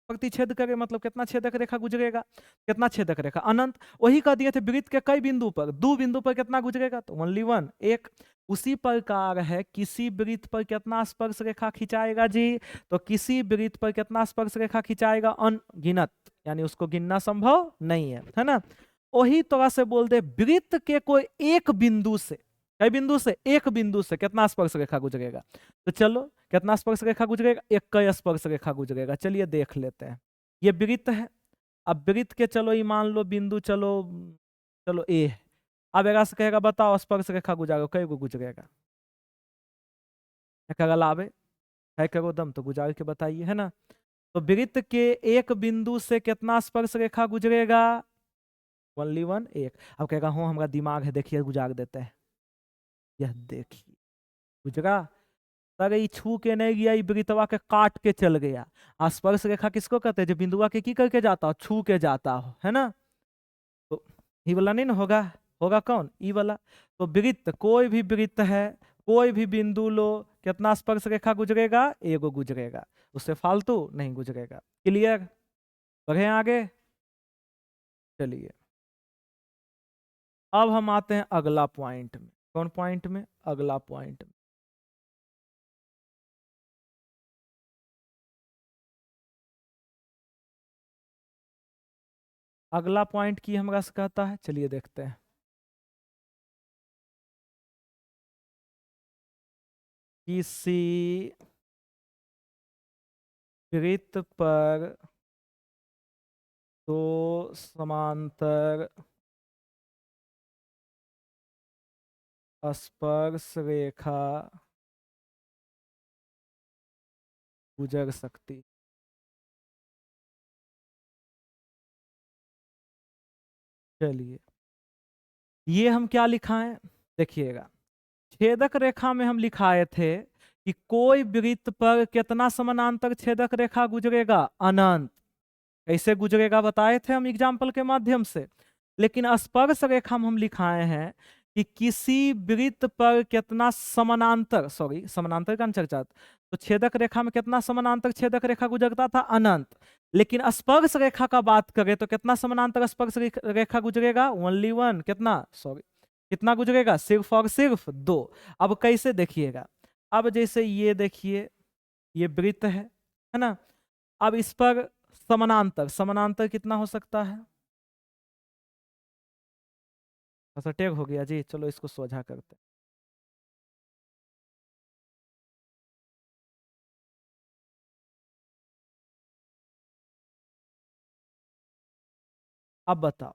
प्रतिच्छेद करे, मतलब कितना छेदक रेखा गुजरेगा, कितना छेदक रेखा, अनंत। वही कह दिए थे वृत्त के कई बिंदु पर, 2 बिंदु पर कितना गुजरेगा, तो ओनली 1, एक। उसी प्रकार है किसी वृत्त पर कितना स्पर्श रेखा खिंचाएगा जी, तो किसी वृत्त पर कितना स्पर्श रेखा खिंचाएगा, अनगिनत, यानी उसको गिनना संभव नहीं है ना। वही तरह से बोल दे वृत्त के कोई एक बिंदु से, कई बिंदु से, एक बिंदु से कितना स्पर्श रेखा गुजरेगा, तो चलो कितना स्पर्श रेखा गुजरेगा, एक का स्पर्श रेखा गुजरेगा। चलिए देख लेते हैं, ये वृत्त है। अब वृत्त के चलो ये मान लो बिंदु, चलो चलो ए है। अब एगा से कहेगा बताओ स्पर्श रेखा गुजारो, कई गो गुजरेगा, अगर आवे है करो दम तो गुजार के बताइए, है ना। तो वृत्त के एक बिंदु से कितना स्पर्श रेखा गुजरेगा, ओनली 1, एक। अब कहेगा हो हमारा दिमाग है, देखिए गुजार देते हैं, यह देखिए गुजरा। अरे ये छू के नहीं गया, ये वृत्तवा के काट के चल गया। स्पर्श रेखा किसको कहते हैं, जो बिंदुआ के की करके जाता हो, छू के जाता हो, है ना। तो ये वाला नहीं ना होगा, होगा कौन, ई वाला। तो वृत्त, कोई भी वृत्त है, कोई भी बिंदु लो, कितना स्पर्श रेखा गुजरेगा, एगो गुजरेगा, उससे फालतू नहीं गुजरेगा। क्लियर, बढ़े आगे। चलिए अब हम आते हैं अगला पॉइंट में। कौन पॉइंट में, अगला पॉइंट में। अगला पॉइंट की हमरा से कहता है, चलिए देखते हैं। किसी वृत्त पर 2 समांतर स्पर्श रेखा गुजर सकती। चलिए ये हम क्या लिखाएं, देखिएगा छेदक रेखा में हम लिखाए थे कि कोई वृत्त पर कितना समानांतर छेदक रेखा गुजरेगा, अनंत। कैसे गुजरेगा बताए थे हम एग्जाम्पल के माध्यम से। लेकिन स्पर्श रेखा में हम लिखाए हैं कि किसी वृत्त पर कितना समानांतर, सॉरी समानांतर का चर्चा, तो छेदक रेखा में कितना समानांतर छेदक रेखा गुजरता था, अनंत। लेकिन स्पर्श रेखा का बात करें तो कितना समानांतर स्पर्श रेखा गुजरेगा, ओनली 1, कितना, सॉरी कितना गुजरेगा, सिर्फ और सिर्फ 2। अब कैसे देखिएगा, अब जैसे ये देखिए ये वृत्त है ना। अब इस पर समानांतर, समानांतर कितना हो सकता है, ऐसा टेग हो गया जी, चलो इसको सोझा करते हैं। अब बताओ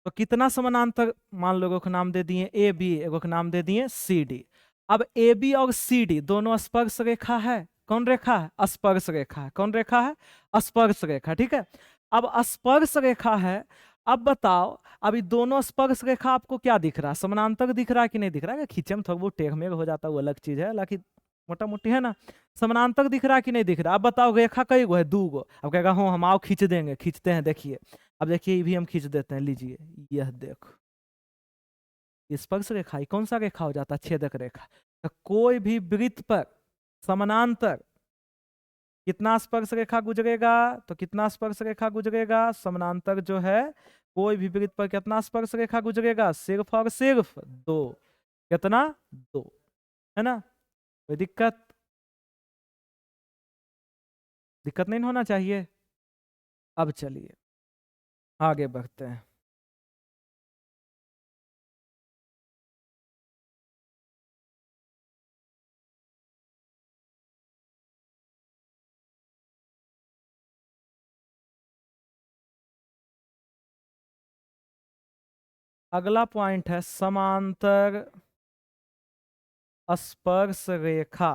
तो कितना समानांतर, मान लो एगो के नाम दे दिए ए बी, एगो के नाम दे दिए सी डी। अब ए बी और सी डी दोनों स्पर्श रेखा है, कौन रेखा है, स्पर्श रेखा है, कौन रेखा है, स्पर्श रेखा, ठीक है। अब स्पर्श रेखा है, अब बताओ अभी दोनों स्पर्श रेखा आपको क्या दिख रहा है, समानांतर दिख रहा है कि नहीं दिख रहा है, खींचे में थोड़ा बहुत टेढ़ मेढ़ हो जाता है वो अलग चीज है, हालांकि मोटा मोटी है ना। समानांतर दिख रहा है कि नहीं दिख रहा, अब बताओ रेखा कई गो है, 2 गो। अब कहेगा हो हम आओ खींच देंगे, खींचते हैं, देखिए। अब देखिए ये भी हम खींच देते हैं, लीजिए यह देखो स्पर्श रेखा, ये कौन सा रेखा हो जाता है, छेदक रेखा। तो कोई भी वृत्त पर समानांतर कितना स्पर्श रेखा गुजरेगा, तो कितना स्पर्श रेखा गुजरेगा, समानांतर जो है कोई भी वृत्त पर कितना स्पर्श रेखा गुजरेगा, सिर्फ और सिर्फ 2, कितना, 2, है ना। कोई दिक्कत, दिक्कत नहीं होना चाहिए। अब चलिए आगे बढ़ते हैं। अगला पॉइंट है समांतर स्पर्श रेखा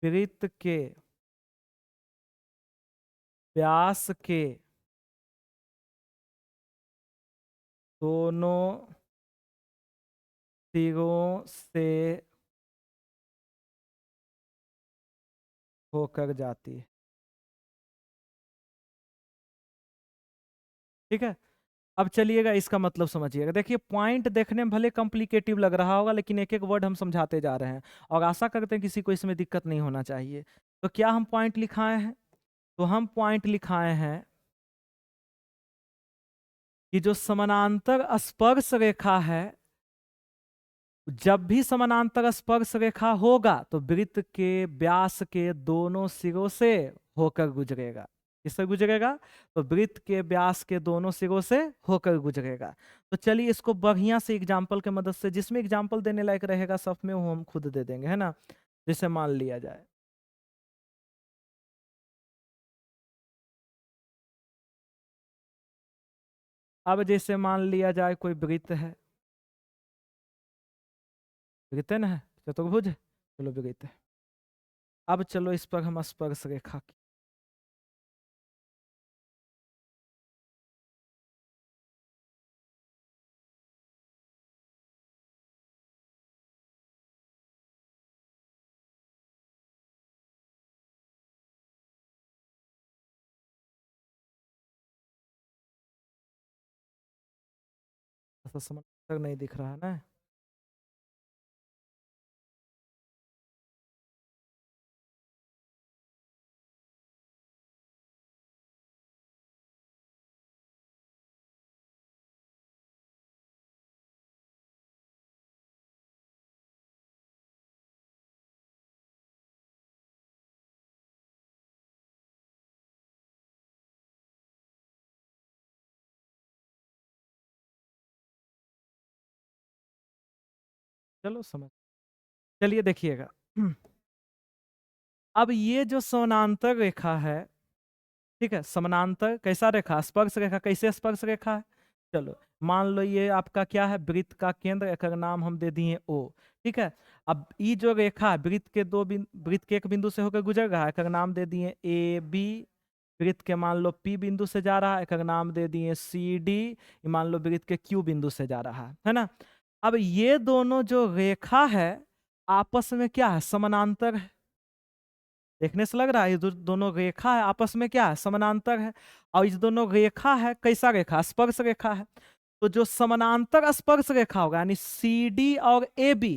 वृत्त के व्यास के दोनों सिरों से होकर जाती है, ठीक है। अब चलिएगा इसका मतलब समझिएगा। देखिए पॉइंट देखने में भले कॉम्प्लिकेटिव लग रहा होगा, लेकिन एक एक वर्ड हम समझाते जा रहे हैं और आशा करते हैं किसी को इसमें दिक्कत नहीं होना चाहिए। तो क्या हम पॉइंट लिखाए हैं? तो हम पॉइंट लिखाए हैं कि जो समानांतर स्पर्श रेखा है, जब भी समानांतर स्पर्श रेखा होगा तो वृत्त के व्यास के दोनों सिरों से होकर गुजरेगा। किससे गुजरेगा? तो वृत्त के व्यास के दोनों सिरों से होकर गुजरेगा। तो चलिए इसको बढ़िया से एग्जाम्पल के मदद से, जिसमें एग्जाम्पल देने लायक रहेगा सब में, वो हम खुद दे देंगे, है ना। जैसे मान लिया जाए, अब जैसे मान लिया जाए कोई वृत्त है, वृत्त है ना, चतुर्भुज, चलो वृत्त है। अब चलो इस पर हम स्पर्श रेखा की, ऐसा समानांतर नहीं दिख रहा है ना। चलो समझ, चलिए देखिएगा। अब ये जो समानांतर रेखा है, ठीक है, समानांतर कैसा रेखा? स्पर्श रेखा। कैसे स्पर्श रेखा है? चलो मान लो ये आपका क्या है, वृत्त का केंद्र, एक नाम हम दे दिए ओ, ठीक है। अब ये जो रेखा है वृत्त के वृत्त के एक बिंदु से होकर गुजर रहा है, एक नाम दे दिए ए बी। वृत्त के मान लो पी बिंदु से जा रहा है, एक नाम दे दिए सी डी। मान लो वृत्त के क्यू बिंदु से जा रहा है ना। अब ये दोनों जो रेखा है आपस में क्या है? समानांतर है। देखने से लग रहा है ये दोनों रेखा है आपस में क्या है? समानांतर है। और इस दोनों रेखा है, कैसा रेखा? स्पर्श रेखा है। तो जो समानांतर स्पर्श रेखा होगा, यानी सी डी और ए बी,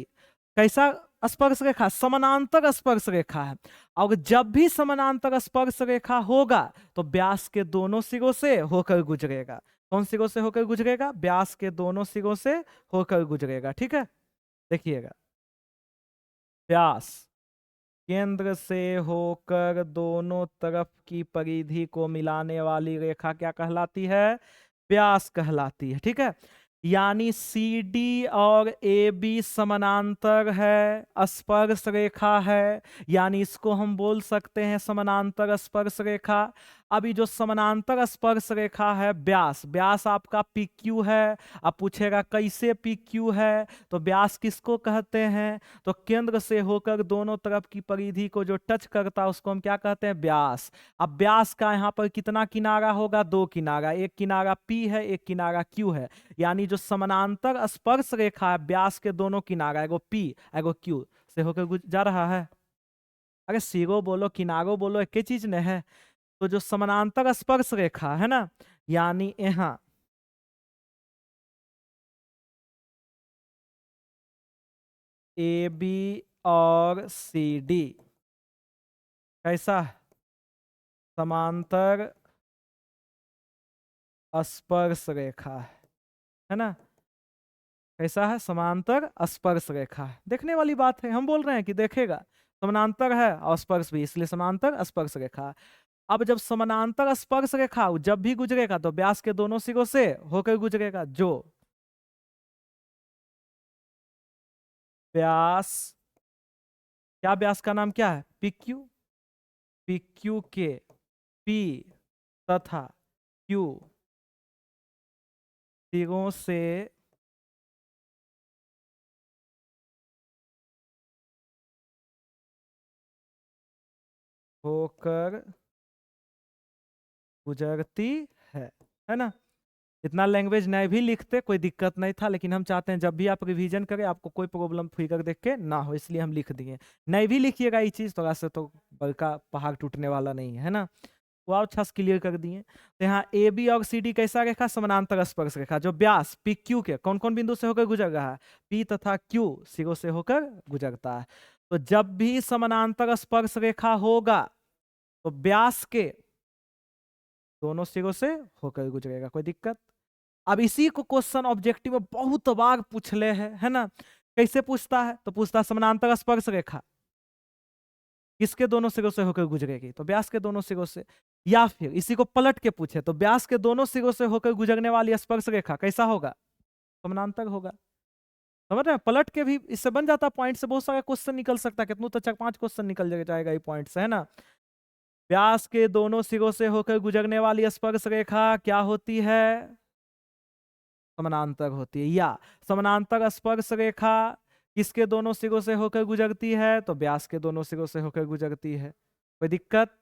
कैसा स्पर्श रेखा? समानांतर स्पर्श रेखा है। और जब भी समानांतर स्पर्श रेखा होगा तो व्यास के दोनों सिरों से होकर गुजरेगा। कौन सिरों से होकर गुजरेगा? व्यास के दोनों सिरों से होकर गुजरेगा, ठीक है। देखिएगा, व्यास केंद्र से होकर दोनों तरफ की परिधि को मिलाने वाली रेखा क्या कहलाती है? व्यास कहलाती है, ठीक है। यानी सी डी और ए बी समानांतर है, स्पर्श रेखा है, यानी इसको हम बोल सकते हैं समानांतर स्पर्श रेखा। अभी जो समानांतर स्पर्श रेखा है व्यास, व्यास आपका पी क्यू है। अब पूछेगा कैसे पी क्यू है, तो व्यास किसको कहते हैं? तो केंद्र से होकर दोनों तरफ की परिधि को जो टच करता है उसको हम क्या कहते हैं? व्यास। अब व्यास का यहाँ पर कितना किनारा होगा? दो किनारा, एक किनारा पी है, एक किनारा क्यू है। यानी जो समानांतर स्पर्श रेखा है व्यास के दोनों किनारा, एगो पी एगो क्यू से होकर जा रहा है। अरे सिरो बोलो किनारो बोलो, एक ही चीज ने है। तो जो समानांतर स्पर्श रेखा है ना, यानी यहाँ ए बी और सी डी कैसा? समांतर स्पर्श रेखा है ना। कैसा है? समांतर स्पर्श रेखा है। देखने वाली बात है, हम बोल रहे हैं कि देखेगा समानांतर है और स्पर्श भी, इसलिए समांतर स्पर्श रेखा। अब जब समानांतर स्पर्श रेखा जब भी गुजरेगा तो व्यास के दोनों सिरों से होकर गुजरेगा। जो व्यास, क्या व्यास का नाम क्या है? P Q. पी क्यू के पी तथा क्यू सिरों से होकर गुजरती है ना। इतना लैंग्वेज नए भी लिखते कोई दिक्कत नहीं था, लेकिन हम चाहते हैं जब भी आप रिवीजन करें आपको कोई प्रॉब्लम फिगर देख के ना हो, इसलिए हम लिख दिए। नए भी लिखिएगा ये चीज, थोड़ा सा तो बड़का पहाड़ टूटने वाला नहीं है ना। वो और अच्छा से क्लियर कर दिए। तो यहाँ ए बी और सी डी कैसा रेखा, समानांतर स्पर्श रेखा, जो व्यास पी क्यू के कौन कौन बिंदु से होकर गुजर रहा है, पी तथा क्यू सिरों से होकर गुजरता है। तो जब भी समानांतर स्पर्श रेखा होगा तो व्यास के दोनों सिरों से होकर गुजरेगा, कोई दिक्कत। अब इसी को क्वेश्चन ऑब्जेक्टिव में बहुत बार पूछ ले है ना। कैसे पूछता है, तो पूछता है समानांतर स्पर्श रेखा किसके दोनों सिरों से होकर गुजरेगी, तो व्यास के दोनों सिरों से। या फिर इसी को पलट के पूछे तो व्यास के दोनों सिरों से होकर गुजरने वाली स्पर्श रेखा कैसा होगा, समानांतर होगा। समझ रहे हैं, पलट के भी इससे बन जाता पॉइंट से बहुत सारा क्वेश्चन निकल सकता है, कितनों तो 4-5 क्वेश्चन निकल जाएगा ये पॉइंट से, है ना। व्यास के दोनों सिरों से होकर गुजरने वाली स्पर्श रेखा क्या होती है, समानांतर होती है। या समानांतर स्पर्श रेखा किसके दोनों सिरों से होकर गुजरती है, तो व्यास के दोनों सिरों से होकर गुजरती है। कोई दिक्कत,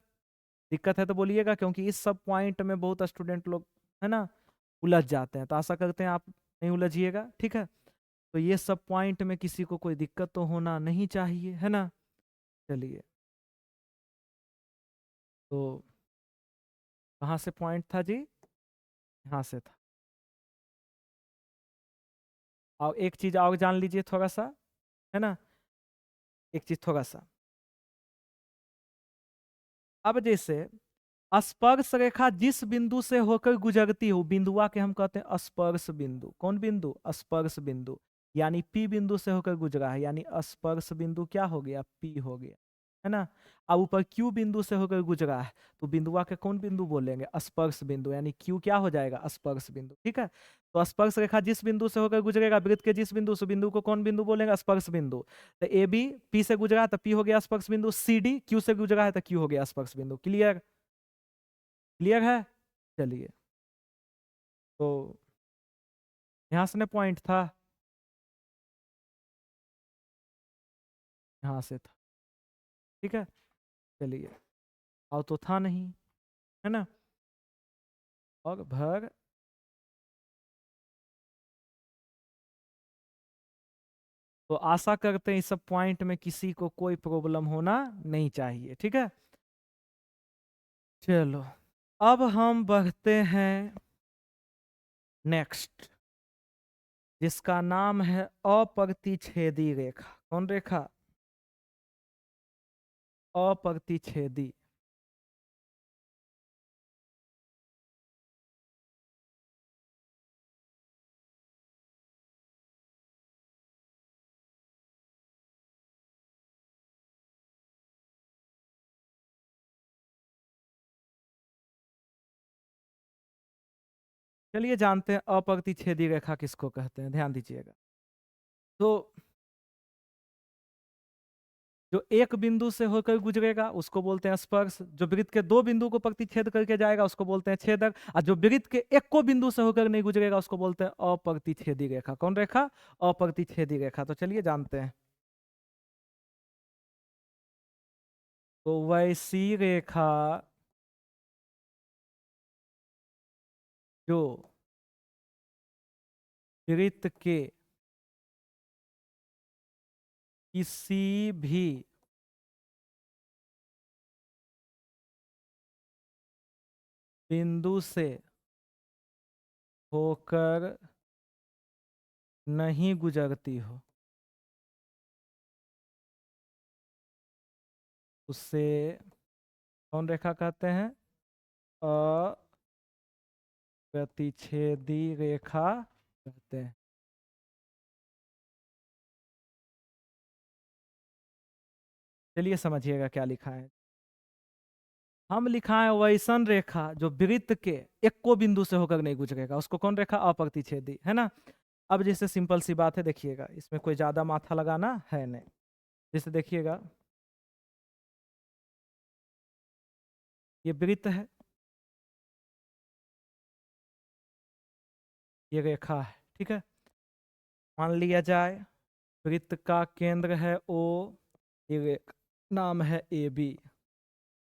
दिक्कत है तो बोलिएगा, क्योंकि इस सब पॉइंट में बहुत स्टूडेंट लोग है ना उलझ जाते हैं। तो आशा करते हैं आप नहीं उलझिएगा, ठीक है। तो ये सब पॉइंट में किसी को कोई दिक्कत तो होना नहीं चाहिए, है ना। चलिए, तो कहाँ से पॉइंट था जी, यहाँ से था। और एक चीज और जान लीजिए थोड़ा सा, है ना, एक चीज थोड़ा सा। अब जैसे स्पर्श रेखा जिस बिंदु से होकर गुजरती हो, बिंदुआ के हम कहते हैं स्पर्श बिंदु। कौन बिंदु, स्पर्श बिंदु। यानी पी बिंदु से होकर गुजरा है, यानी स्पर्श बिंदु क्या हो गया, पी हो गया, है ना। अब ऊपर क्यू बिंदु से होकर गुजरा है, तो बिंदुआ के कौन बिंदु बोलेंगे, स्पर्श बिंदु, यानी क्यू क्या हो जाएगा, स्पर्श बिंदु, ठीक है। तो स्पर्श रेखा जिस बिंदु से होकर गुजरेगा, वृत्त के जिस बिंदु से, बिंदु को कौन बिंदु बोलेंगे, स्पर्श बिंदु। तो ए बी पी से गुजरा तो पी हो गया स्पर्श बिंदु, सी डी क्यू से गुजरा है तो क्यू हो गया स्पर्श बिंदु। क्लियर, क्लियर है। चलिए, तो यहां से ना पॉइंट था, यहां से था, ठीक है। चलिए, और तो था नहीं, है ना। और भर तो आशा करते हैं इस सब पॉइंट में किसी को कोई प्रॉब्लम होना नहीं चाहिए, ठीक है। चलो, अब हम बढ़ते हैं नेक्स्ट, जिसका नाम है अप्रतिच्छेदी रेखा। कौन रेखा, अप्रतिच्छेदी। चलिए जानते हैं अप्रतिच्छेदी रेखा किसको कहते हैं, ध्यान दीजिएगा। तो जो एक बिंदु से होकर गुजरेगा उसको बोलते हैं स्पर्श, जो वृत्त के दो बिंदु को प्रतिच्छेद करके जाएगा उसको बोलते हैं छेदक, और जो वृत्त के एक को बिंदु से होकर नहीं गुजरेगा उसको बोलते हैं अप्रतिच्छेदी रेखा। कौन रेखा, अप्रतिच्छेदी रेखा। तो चलिए जानते हैं। तो वैसी रेखा जो वृत्त के किसी भी बिंदु से होकर नहीं गुजरती हो उसे कौन रेखा कहते हैं, अप्रतिच्छेदी रेखा कहते हैं। चलिए समझिएगा क्या लिखा है। हम लिखा है वैसन रेखा जो वृत्त के एक को बिंदु से होकर नहीं गुजरेगा उसको कौन रेखा, अप्रतिच्छेदी, है ना। अब जैसे सिंपल सी बात है, देखिएगा इसमें कोई ज्यादा माथा लगाना है नहीं। जैसे देखिएगा ये वृत्त है, ये रेखा है, ठीक है। मान लिया जाए वृत्त का केंद्र है ओ, ये नाम है ए बी।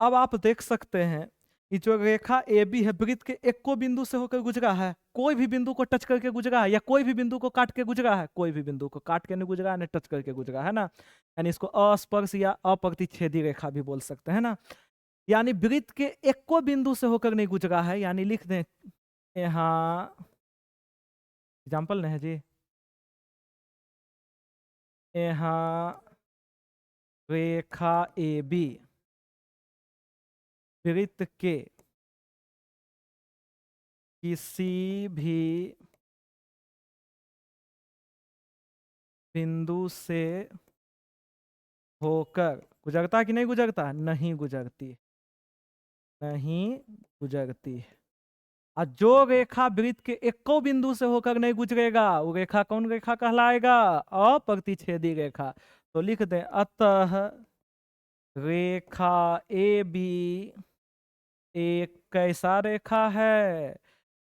अब आप देख सकते हैं कि जो रेखा ए बी है वृत्त के एक को बिंदु से होकर गुजरा है, कोई भी बिंदु को टच करके गुजरा है, या कोई भी बिंदु को काट के गुजरा है, कोई भी बिंदु को काट के नहीं गुजरा है, नहीं टच करके गुजरा है ना। यानी इसको अस्पर्श या अप्रतिच्छेदी रेखा भी बोल सकते हैं ना। यानी वृत्त के एक को बिंदु से होकर नहीं गुजरा है, यानी लिख दें यहाँ एग्जाम्पल नहीं है जी, यहाँ रेखा ए बी वृत्त के किसी भी बिंदु से होकर गुजरता कि नहीं गुजरता? नहीं गुजरती, नहीं गुजरती। और जो रेखा वृत्त के एको बिंदु से होकर नहीं गुजरेगा वो रेखा कौन रेखा कहलाएगा? अप्रतिच्छेदी रेखा। तो लिख दें अतः रेखा ए बी एक कैसा रेखा है?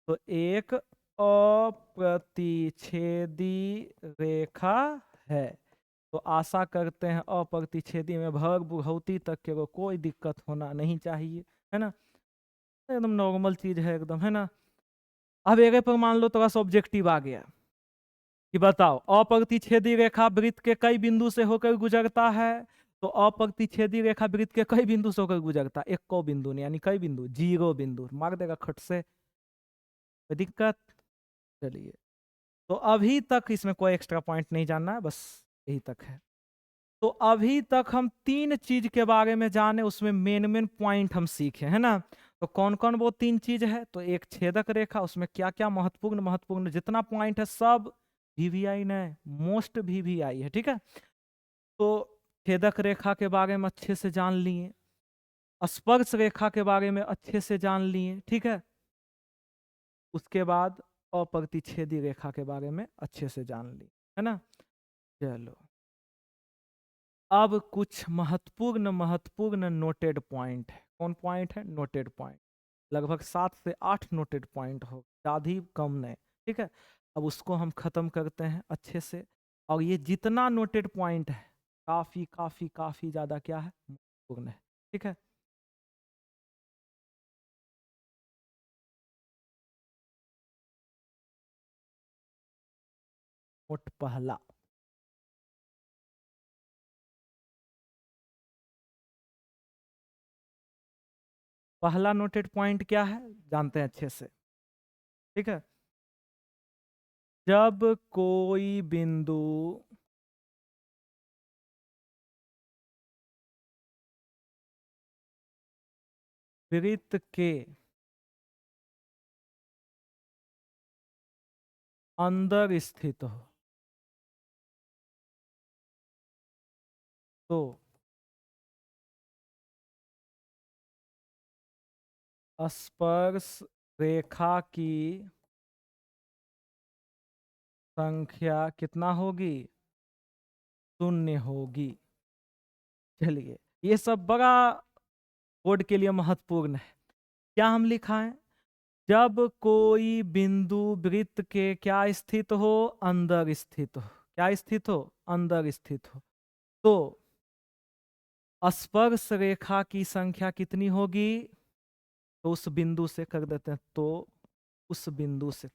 तो एक अप्रतिच्छेदी रेखा है। तो आशा करते हैं अप्रतिच्छेदी में भग बुढ़ौती तक के को कोई दिक्कत होना नहीं चाहिए, है ना, एकदम नॉर्मल चीज है एकदम, है ना। अब एक पर मान लो थोड़ा सा ऑब्जेक्टिव आ गया कि बताओ अप्रतिच्छेदी रेखा वृत्त के कई बिंदु से होकर गुजरता है। तो अप्रतिच्छेदी रेखा वृत्त के कई बिंदु से होकर गुजरता, एक को बिंदु नहीं, यानी कई बिंदु, 0 बिंदु मार देगा खट से, कोई दिक्कत? चलिए, तो अभी तक इसमें कोई एक्स्ट्रा पॉइंट नहीं जानना है, बस यही तक है। तो अभी तक हम 3 चीज के बारे में जाने, उसमें मेन पॉइंट हम सीखे, है ना। तो कौन कौन वो 3 चीज है? तो एक छेदक रेखा, उसमें क्या क्या महत्वपूर्ण जितना पॉइंट है सब वीवीआई ने मोस्ट वीवीआई है, ठीक है। तो छेदक रेखा के बारे में अच्छे से जान लिए, स्पर्श रेखा के बारे में अच्छे से जान लिए, ठीक है। उसके बाद अप्रतिच्छेदी रेखा के बारे में अच्छे से जान ली, है ना। चलो, अब कुछ महत्वपूर्ण नोटेड पॉइंट है। कौन पॉइंट है? Noted point. लगभग 7 से 8 नोटेड पॉइंट हो, ज़्यादा ही कम नहीं, ठीक है। अब उसको हम खत्म करते हैं अच्छे से। और ये जितना नोटेड पॉइंट है काफी काफी काफी ज्यादा क्या है? महत्वपूर्ण है, ठीक है। नोट पहला, पहला नोटेड पॉइंट क्या है जानते हैं अच्छे से, ठीक है। जब कोई बिंदु वृत्त के अंदर स्थित हो तो स्पर्श रेखा की संख्या कितना होगी? 0 होगी। चलिए, ये सब बड़ा बोर्ड के लिए महत्वपूर्ण है। क्या हम लिखा है? जब कोई बिंदु वृत्त के क्या स्थित हो? अंदर स्थित हो। क्या स्थित हो? अंदर स्थित हो। तो स्पर्श रेखा की संख्या कितनी होगी? तो उस बिंदु से कर देते हैं, तो उस बिंदु से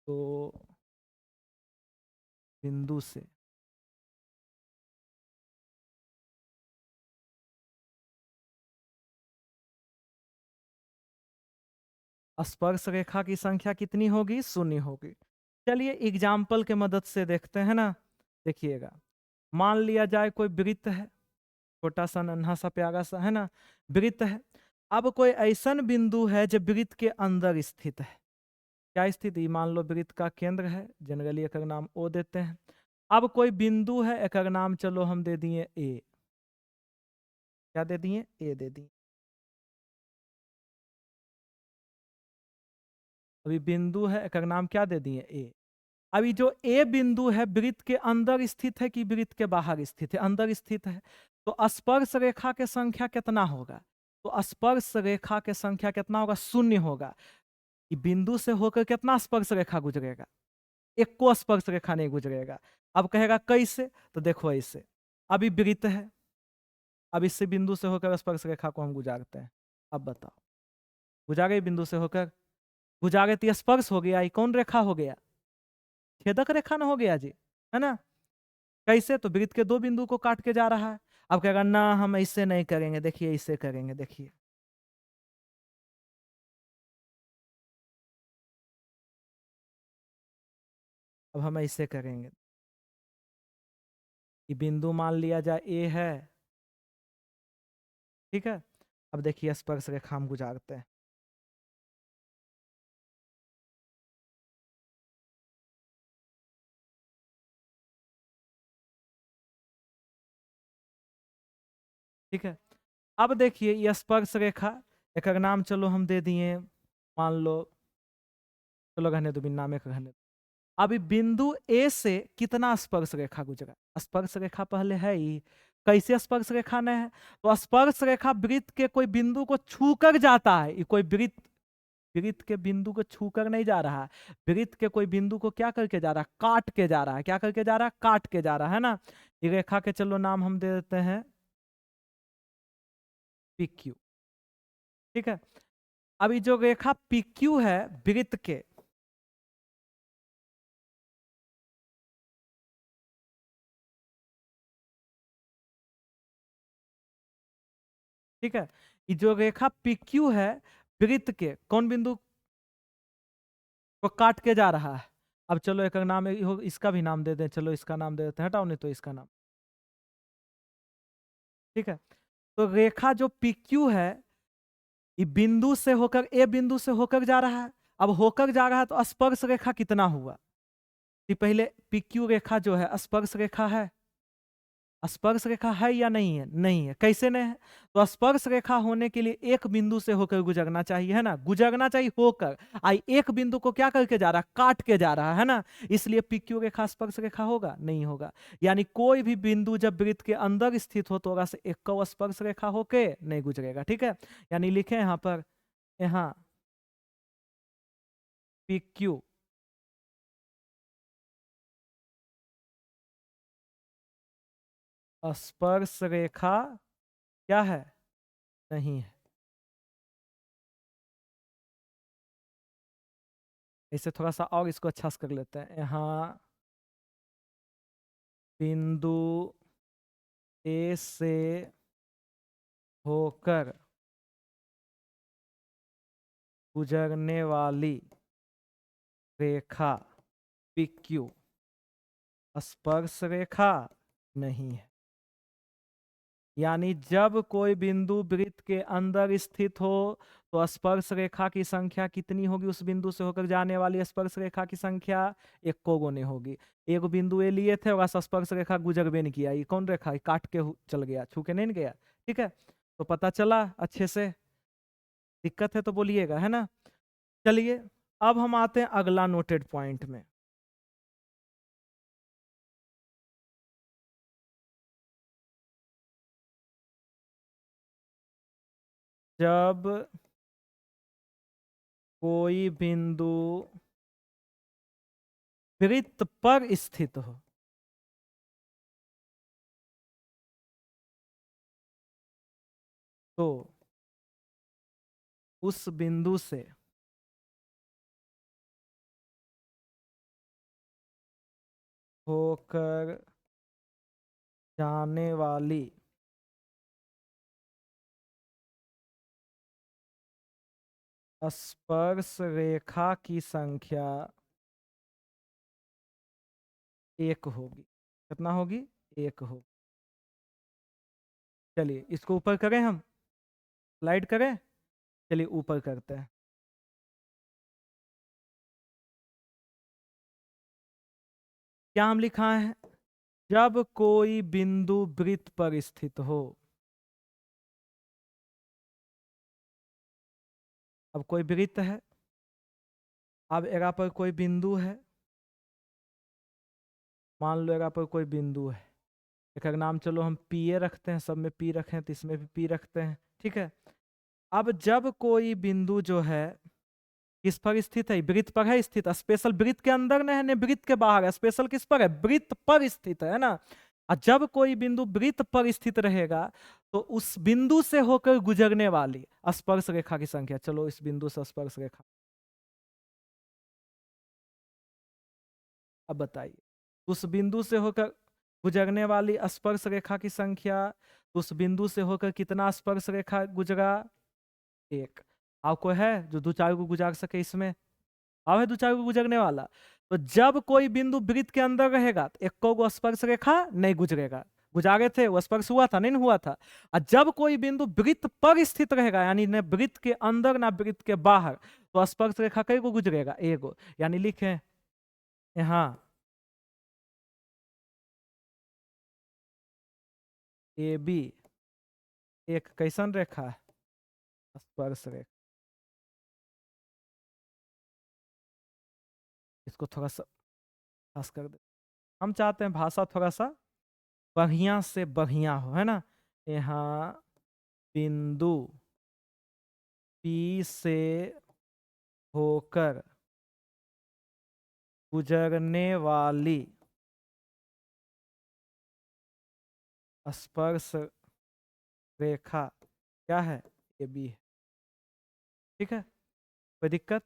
तो बिंदु से स्पर्श रेखा की संख्या कितनी होगी? 0 होगी। चलिए एग्जाम्पल के मदद से देखते हैं ना। देखिएगा, मान लिया जाए कोई वृत्त है, छोटा सा नन्हा सा प्यारा सा, है ना, वृत्त है। अब कोई ऐसा बिंदु है जो वृत्त के अंदर स्थित है। क्या स्थिति? मान लो वृत्त का केंद्र है, जनरली एक नाम ओ देते हैं। अब कोई बिंदु है, एक नाम चलो हम दे दिए ए। क्या दे दिए? ए दे दिए। अभी बिंदु है, एक नाम क्या दे दिए? ए। अभी जो ए बिंदु है वृत्त के अंदर स्थित है कि वृत्त के बाहर स्थित है? अंदर स्थित है। तो स्पर्श रेखा के संख्या कितना होगा? तो स्पर्श रेखा के संख्या कितना होगा? 0 होगा। कि बिंदु से होकर कितना स्पर्श रेखा गुजरेगा? एक को स्पर्श रेखा नहीं गुजरेगा। अब कहेगा कैसे? तो देखो ऐसे, अभी वृत्त है, अब इससे बिंदु से होकर स्पर्श रेखा को हम गुजारते हैं। अब बताओ, गुजारे बिंदु से होकर? गुजारे तो स्पर्श हो गया, ये कौन रेखा हो गया? छेदक रेखा ना हो गया जी, है ना। कैसे? तो वृत्त के 2 बिंदु को काट के जा रहा है। अब कहेगा ना हम ऐसे नहीं करेंगे, देखिए ऐसे करेंगे, देखिए अब हम ऐसे करेंगे कि बिंदु मान लिया जाए ए है, ठीक है। अब देखिए स्पर्श रेखा हम गुजारते हैं, ठीक है। अब देखिए ये स्पर्श रेखा, एक नाम चलो हम दे दिए, मान लो, चलो रहने दो, बिन नामे का रहने दो। अभी बिंदु ए से कितना स्पर्श रेखा गुजरा, स्पर्श रेखा पहले है ही, कैसे स्पर्श रेखा नहीं है, तो स्पर्श रेखा वृत्त के कोई बिंदु को छूकर जाता है, ये कोई वृत्त, वृत्त के बिंदु को छूकर नहीं जा रहा है, वृत्त के कोई बिंदु को क्या करके जा रहा है, काट के जा रहा है, क्या करके जा रहा है, काट के जा रहा है ना। ये रेखा के चलो नाम हम दे देते हैं PQ, ठीक है। अभी जो रेखा PQ है वृत्त के, ठीक है, ये जो रेखा PQ है वृत्त के कौन बिंदु को काट के जा रहा है। अब चलो एक नाम इसका भी नाम दे दें, चलो इसका नाम दे देते हैं, हटाओ नहीं तो इसका नाम, ठीक है। तो रेखा जो PQ है ये बिंदु से होकर, ए बिंदु से होकर जा रहा है, अब होकर जा रहा है तो स्पर्श रेखा कितना हुआ, कि पहले PQ रेखा जो है स्पर्श रेखा है, स्पर्श रेखा है या नहीं है, नहीं है, कैसे नहीं है, तो स्पर्श रेखा होने के लिए एक बिंदु से होकर गुजरना चाहिए, है ना, गुजरना चाहिए होकर, आई एक बिंदु को क्या करके जा रहा है, काट के जा रहा है ना, इसलिए PQ रेखा स्पर्श रेखा होगा, नहीं होगा। यानी कोई भी बिंदु जब वृत्त के अंदर स्थित हो तो वहां से एक को स्पर्श रेखा होके नहीं गुजरेगा, ठीक है। यानी लिखे यहाँ पर, यहाँ PQ स्पर्श रेखा क्या है, नहीं है। इसे थोड़ा सा और इसको अच्छा से कर लेते हैं, यहाँ बिंदु ए से होकर गुजरने वाली रेखा PQ स्पर्श रेखा नहीं है। यानी जब कोई बिंदु वृत्त के अंदर स्थित हो तो स्पर्श रेखा की संख्या कितनी होगी, उस बिंदु से होकर जाने वाली स्पर्श रेखा की संख्या एक को गुने होगी। एक बिंदु ए लिए थे वहां स्पर्श रेखा गुजरबे नहीं किया, ये कौन रेखा, ये काट के चल गया, छू के नहीं गया, ठीक है। तो पता चला अच्छे से, दिक्कत है तो बोलिएगा, है ना। चलिए अब हम आते हैं अगला नोटेड पॉइंट में। जब कोई बिंदु वृत्त पर स्थित हो तो उस बिंदु से होकर जाने वाली स्पर्श रेखा की संख्या एक होगी। कितना होगी, एक होगी। चलिए इसको ऊपर करें, हम स्लाइड करें, चलिए ऊपर करते हैं। क्या हम लिखा है, जब कोई बिंदु वृत्त पर स्थित हो, अब कोई वृत्त है, अब एरा पर कोई बिंदु है, मान लो एरा पर कोई बिंदु है, एक नाम चलो हम P A रखते हैं, सब में P रखें तो इसमें भी P रखते हैं, ठीक है। अब जब कोई बिंदु जो है किस पर स्थित है, वृत्त पर है स्थित, स्पेशल वृत्त के अंदर नहीं है, नहीं वृत्त के बाहर है, स्पेशल किस पर है, वृत्त पर स्थित है ना। और जब कोई बिंदु वृत्त पर स्थित रहेगा तो उस बिंदु से होकर गुजरने वाली स्पर्श रेखा की संख्या, चलो इस बिंदु से स्पर्श रेखा, अब बताइए उस बिंदु से होकर गुजरने वाली स्पर्श रेखा की संख्या, उस बिंदु से होकर कितना स्पर्श रेखा गुजरा, एक। आप कोई है जो दो चार को गुजार सके इसमें? अब है दो चार को गुजरने वाला। तो जब कोई बिंदु वृत्त के अंदर रहेगा तो एक को स्पर्श रेखा नहीं गुजरेगा। गुजारे थे वो स्पर्श हुआ था, नहीं हुआ था। और जब कोई बिंदु वृत्त पर स्थित रहेगा, यानी न वृत्त के अंदर ना वृत्त के बाहर, तो स्पर्श रेखा कई को गुजरेगा, एगो। यानी लिखे यहाँ ए बी एक कैसन रेखा, स्पर्श रेखा। इसको थोड़ा सा खास कर दे, हम चाहते हैं भाषा थोड़ा सा बढ़िया से बढ़िया हो, है ना। यहाँ बिंदु पी से होकर गुजरने वाली स्पर्श रेखा क्या है, ये बी है। ठीक है, कोई दिक्कत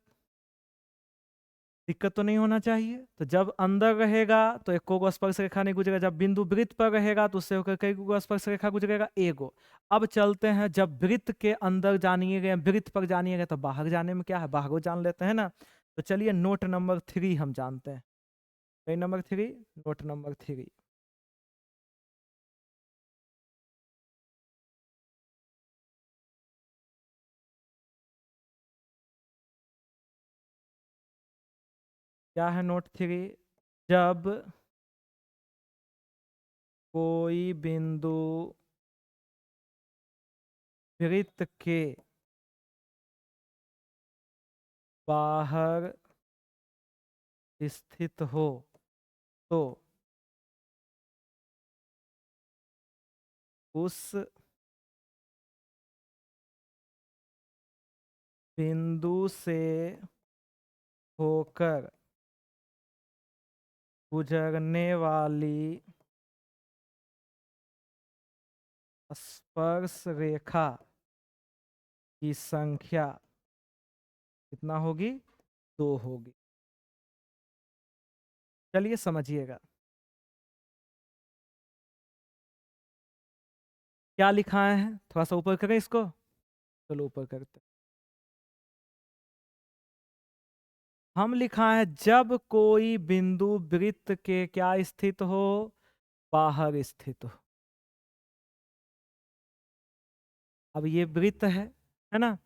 तो नहीं होना चाहिए। तो जब अंदर रहेगा तो एक को स्पर्श रेखा नहीं गुजरेगा, जब बिंदु वृत्त पर रहेगा तो उससे होकर कई को स्पर्श रेखा गुजरेगा, एगो। अब चलते हैं, जब वृत्त के अंदर जानिएगा, वृत्त पर जानिएगा, तो बाहर जाने में क्या है, बाहर जान लेते हैं ना। तो चलिए नोट नंबर 3 हम जानते हैं। कई नंबर 3, नोट नंबर 3। क्या है नोट 3? जब कोई बिंदु वृत्त के बाहर स्थित हो तो उस बिंदु से होकर गुजरने वाली स्पर्श रेखा की संख्या कितना होगी, 2 होगी। चलिए समझिएगा क्या लिखाए हैं, थोड़ा सा ऊपर करें इसको। चलो ऊपर करते। हम लिखा है जब कोई बिंदु वृत्त के क्या स्थित हो, बाहर स्थित हो। अब ये वृत्त है ना।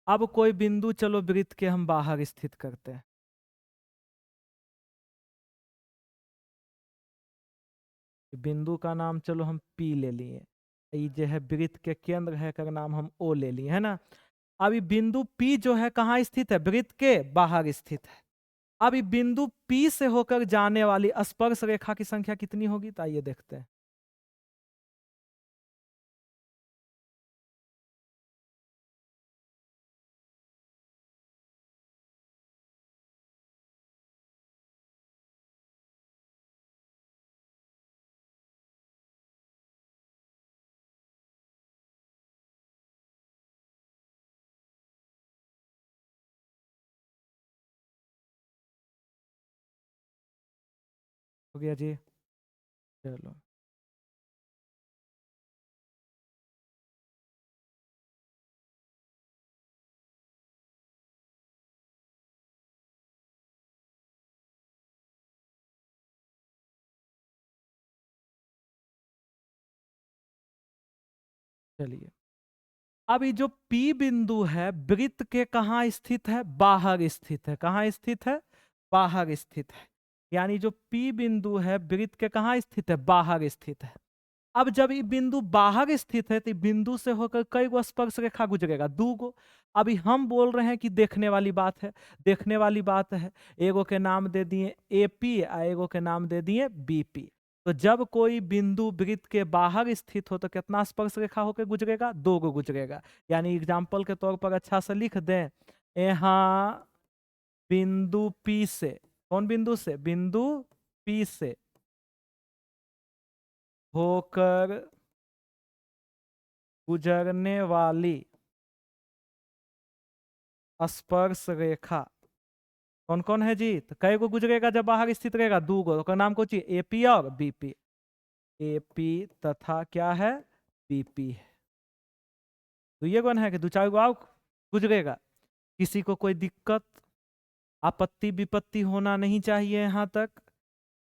अब कोई बिंदु चलो वृत्त के हम बाहर स्थित करते हैं। बिंदु का नाम चलो हम P ले लिए, ये जो है वृत्त के केंद्र है का नाम हम O ले लिए, है ना। अब ये बिंदु P जो है कहाँ स्थित है, वृत्त के बाहर स्थित है। अब ये बिंदु P से होकर जाने वाली स्पर्श रेखा की संख्या कितनी होगी, तो आइए देखते हैं। हो गया जी, चलो। चलिए, अब ये जो P बिंदु है वृत्त के कहाँ स्थित है, बाहर स्थित है। कहाँ स्थित है, बाहर स्थित है। यानी जो P बिंदु है वृत्त के कहाँ स्थित है, बाहर स्थित है। अब जब ये बिंदु बाहर स्थित है तो बिंदु से होकर कई गो स्पर्श रेखा गुजरेगा, 2 गो। अभी हम बोल रहे हैं कि देखने वाली बात है, देखने वाली बात है। एगो के नाम दे दिए AP और एगो के नाम दे दिए BP। तो जब कोई बिंदु वृत्त के बाहर स्थित हो तो कितना स्पर्श रेखा होकर गुजरेगा, 2 गो गुजरेगा। यानी एग्जाम्पल के तौर पर अच्छा से लिख दें, यहाँ बिंदु P से, कौन बिंदु से, बिंदु P से होकर गुजरने वाली स्पर्श रेखा कौन कौन है जी, तो कई को गुजरेगा जब बाहर स्थित रहेगा, 2 गो। उसका नाम कौन सी, AP और BP। AP तथा क्या है, BP है। तो ये कौन है कि दो चार गो आओ गुजरेगा, किसी को कोई दिक्कत आपत्ति विपत्ति होना नहीं चाहिए, यहाँ तक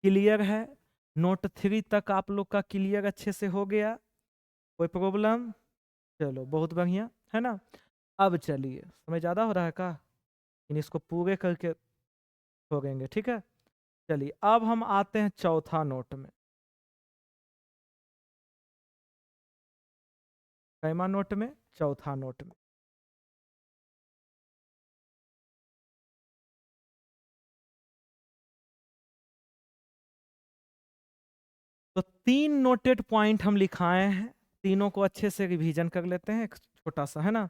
क्लियर है। नोट 3 तक आप लोग का क्लियर अच्छे से हो गया, कोई प्रॉब्लम? चलो बहुत बढ़िया है ना। अब चलिए, समय ज़्यादा हो रहा है का, इन इसको पूरे करके छोड़ेंगे, ठीक है। चलिए अब हम आते हैं चौथा नोट में। कैमा नोट में? चौथा नोट में। तो 3 नोटेड पॉइंट हम लिखाए हैं, तीनों को अच्छे से रिवीजन कर लेते हैं, एक छोटा सा है ना।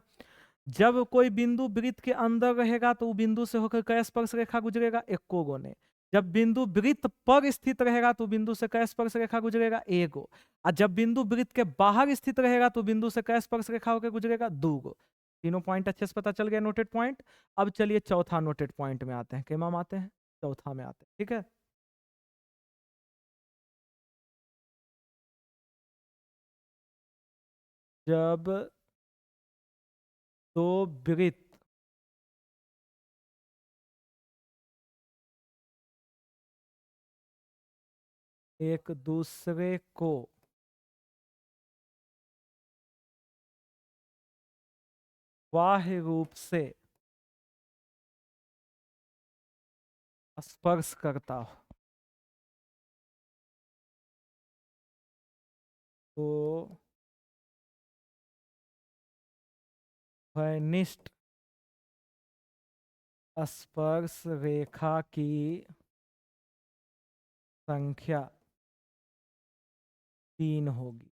जब कोई बिंदु वृत्त के अंदर रहेगा तो वो बिंदु से होकर कै स्पर्श रेखा गुजरेगा, एको गो ने। जब बिंदु वृत्त पर स्थित रहेगा तो बिंदु से कै स्पर्श रेखा गुजरेगा, एगो। और जब बिंदु वृत्त के बाहर स्थित रहेगा तो बिंदु से कै स्पर्श रेखा होकर गुजरेगा, दो गो। तीनों पॉइंट अच्छे से पता चल गया, नोटेड पॉइंट। अब चलिए चौथा नोटेड पॉइंट में आते हैं, केमा में आते हैं, चौथा में आते हैं, ठीक है। जब दो वृत्त एक दूसरे को बाह्य रूप से स्पर्श करता हो तो घनिष्ठ स्पर्श रेखा की संख्या 3 होगी।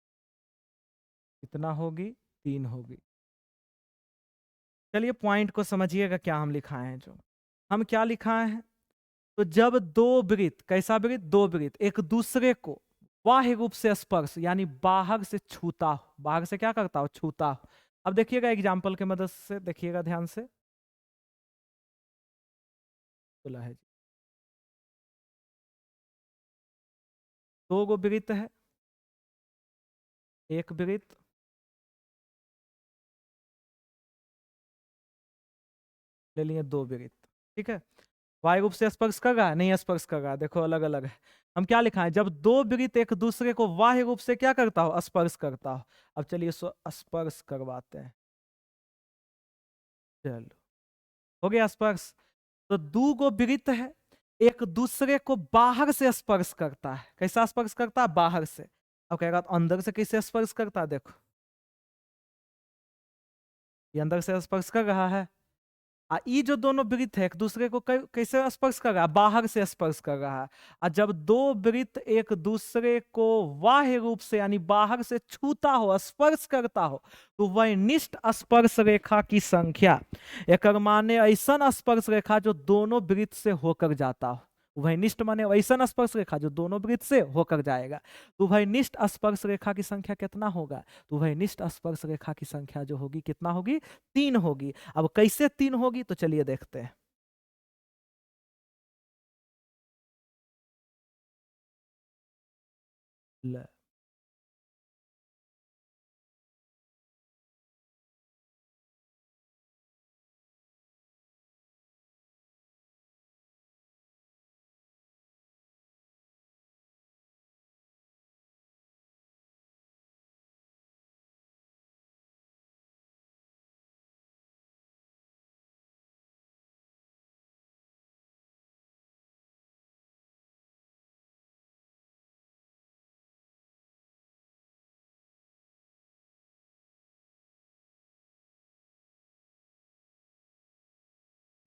कितना होगी? 3 होगी। चलिए पॉइंट को समझिएगा, क्या हम लिखाए हैं, जो हम क्या लिखाए हैं। तो जब दो वृत्त, कैसा वृत्त, दो वृत्त एक दूसरे को बाह्य रूप से स्पर्श यानी बाहर से छूता हो, बाहर से क्या करता हो, छूता हो। अब देखिएगा एग्जाम्पल के मदद से, देखिएगा ध्यान से, बोला है जी, दो गो वृत्त है, एक वृत्त ले लिए, दो वृत्त, ठीक है। वायु रूप से स्पर्श कर रहा है, नहीं स्पर्श कर रहा है, देखो अलग अलग है। हम क्या लिखा है, जब दो वृत्त एक दूसरे को बाह्य रूप से क्या करता हो, स्पर्श करता हो। अब चलिए स्पर्श करवाते हैं, चलो हो गया स्पर्श। तो दो गो वृत्त है, एक दूसरे को बाहर से स्पर्श करता है। कैसा स्पर्श करता है, बाहर से। अब कहेगा तो अंदर से कैसे स्पर्श करता है, देखो ये अंदर से स्पर्श कर रहा है। ये जो दोनों वृत्त है एक दूसरे को कैसे स्पर्श कर रहा है, बाहर से स्पर्श कर रहा है। और जब दो वृत्त एक दूसरे को बाह्य रूप से यानी बाहर से छूता हो, स्पर्श करता हो, तो वह निष्ठ स्पर्श रेखा की संख्या, एक माने ऐसा स्पर्श रेखा जो दोनों वृत्त से होकर जाता हो। वह निष्ठ माने वैसा स्पर्श रेखा जो दोनों वृत्त से होकर जाएगा। तो वह निष्ठ स्पर्श रेखा की संख्या कितना होगा, तो वह निष्ठ स्पर्श रेखा की संख्या जो होगी कितना होगी, 3 होगी। अब कैसे 3 होगी, तो चलिए देखते हैं। ले,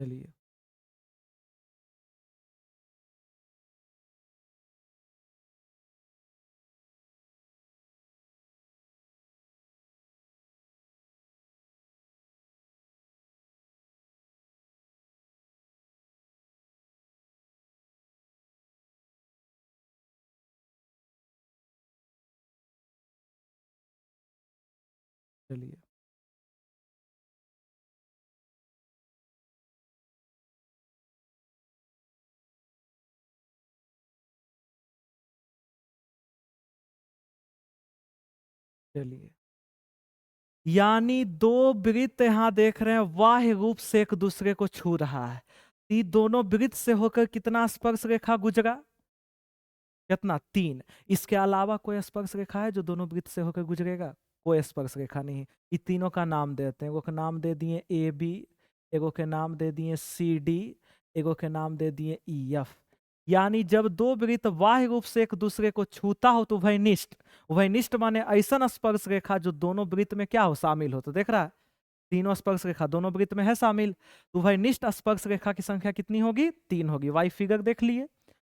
चलिए चलिए चलिए, यानी दो वृत्त यहां देख रहे हैं बाह्य रूप से एक दूसरे को छू रहा है। ये दोनों वृत्त से होकर कितना स्पर्श रेखा गुजरा? कितना? 3। इसके अलावा कोई स्पर्श रेखा है जो दोनों वृत्त से होकर गुजरेगा? कोई स्पर्श रेखा नहीं। ये तीनों का नाम देते हैं। एगो का नाम दे दिए ए बी, एगो के नाम दे दिए सी डी, एगो के नाम दे दिए ई एफ। यानी जब दो वृत्त बाह्य रूप से एक दूसरे को छूता हो तो उभयनिष्ठ। उभयनिष्ठ माने ऐसा स्पर्श रेखा जो दोनों वृत्त में क्या हो, शामिल हो। तो देख रहा है, तीनों स्पर्श रेखा दोनों वृत्त में है शामिल। तो उभयनिष्ठ स्पर्श रेखा की संख्या कितनी होगी? 3 होगी। वाई फिगर देख लिए।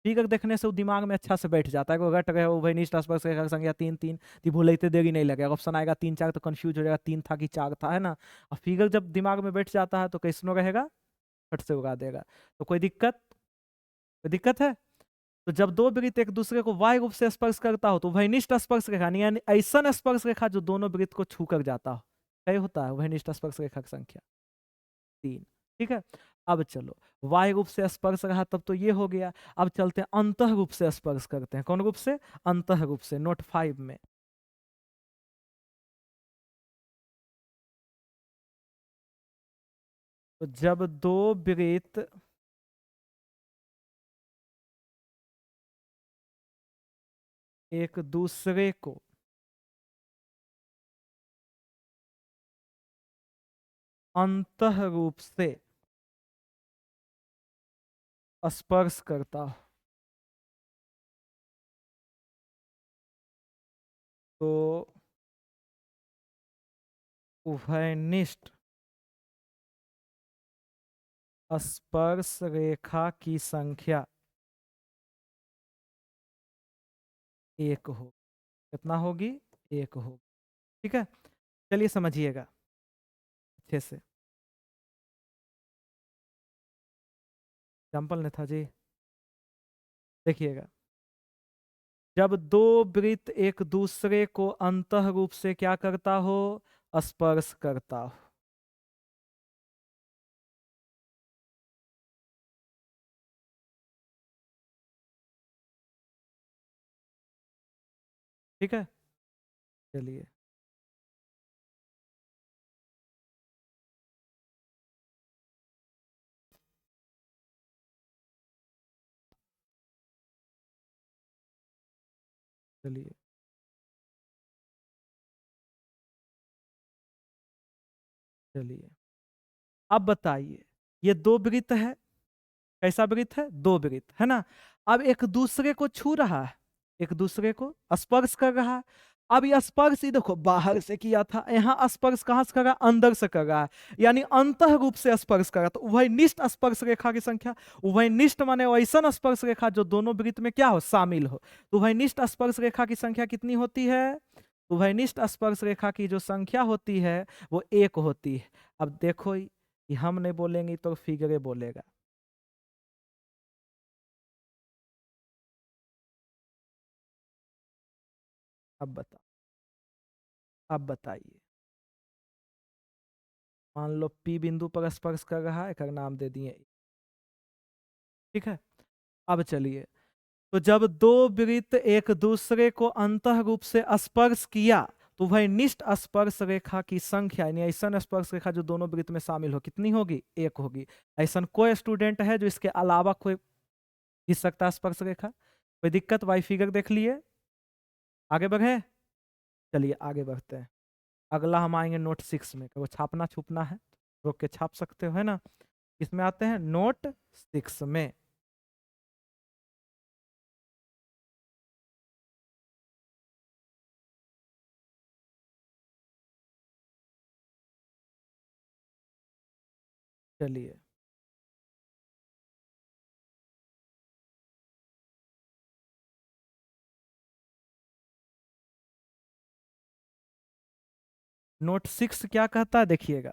फिगर देखने से वो दिमाग में अच्छा से बैठ जाता है। कोई रट गए हो उभयनिष्ठ स्पर्श रेखा की संख्या 3 3, तो भूलते देरी नहीं लगेगा। ऑप्शन आएगा 3 4 तो कंफ्यूज हो जाएगा, 3 था कि 4 था, है ना। और फिगर जब दिमाग में बैठ जाता है तो कैसनो रहेगा, फट से उगा देगा। तो कोई दिक्कत? कोई दिक्कत है? तो जब दो वृत्त एक दूसरे को वाय रूप से स्पर्श करता हो तो उभयनिष्ठ स्पर्श रेखा, यानी ऐसा स्पर्श रेखा जो दोनों वृत्त को छू कर जाता हो, क्या होता है? उभयनिष्ठ स्पर्श रेखा की संख्या 3। ठीक है। अब चलो, वाय रूप से स्पर्श रहा तब तो ये हो गया। अब चलते हैं अंतः रूप से स्पर्श करते हैं। कौन रूप से? अंतः रूप से। नोट 5 में तो जब दो वृत्त एक दूसरे को अंतः रूप से स्पर्श करता हो तो उभयनिष्ठ स्पर्श रेखा की संख्या 1 हो। कितना होगी? 1 होगी। ठीक है, चलिए समझिएगा अच्छे से। एग्जाम्पल ने था जी, देखिएगा। जब दो वृत्त एक दूसरे को अंतः रूप से क्या करता हो? स्पर्श करता हो। ठीक है, चलिए। चलिए, चलिए, अब बताइए, ये दो वृत्त है। कैसा वृत्त है? दो वृत्त है ना। अब एक दूसरे को छू रहा है, एक दूसरे को स्पर्श कर रहा है। अब ये स्पर्श ही देखो बाहर से किया था, यहाँ स्पर्श कहां से कर रहा है? अंदर से कर रहा है, यानी अंतः रूप से स्पर्श कर रहा है। तो उभयनिष्ठ स्पर्श रेखा की संख्या, उभयनिष्ठ माने वैसा स्पर्श रेखा जो दोनों वृत्त में क्या हो? शामिल हो। तो उभयनिष्ठ स्पर्श रेखा की संख्या कितनी होती है? उभयनिष्ठ स्पर्श रेखा की जो संख्या होती है वो 1 होती है। अब देखो, ये हम नहीं बोलेंगे तो फिगरे बोलेगा। अब बता, अब बताइए। मान लो P बिंदु पर स्पर्श कर रहा है, एक नाम दे दिए। ठीक है, अब चलिए। तो जब दो वृत्त एक दूसरे को अंतः रूप से स्पर्श किया तो वह निष्ठ स्पर्श रेखा की संख्या, यानी ऐसा स्पर्श रेखा जो दोनों वृत्त में शामिल हो, कितनी होगी? 1 होगी। ऐसा कोई स्टूडेंट है जो इसके अलावा कोई खींच सकता है स्पर्श रेखा? कोई दिक्कत? वाई फिगर देख लिए। आगे बढ़े, चलिए आगे बढ़ते हैं। अगला हम आएंगे नोट 6 में। वो छापना छुपना है, रोक के छाप सकते हो, है ना। इसमें आते हैं नोट 6 में। चलिए, नोट 6 क्या कहता है देखिएगा।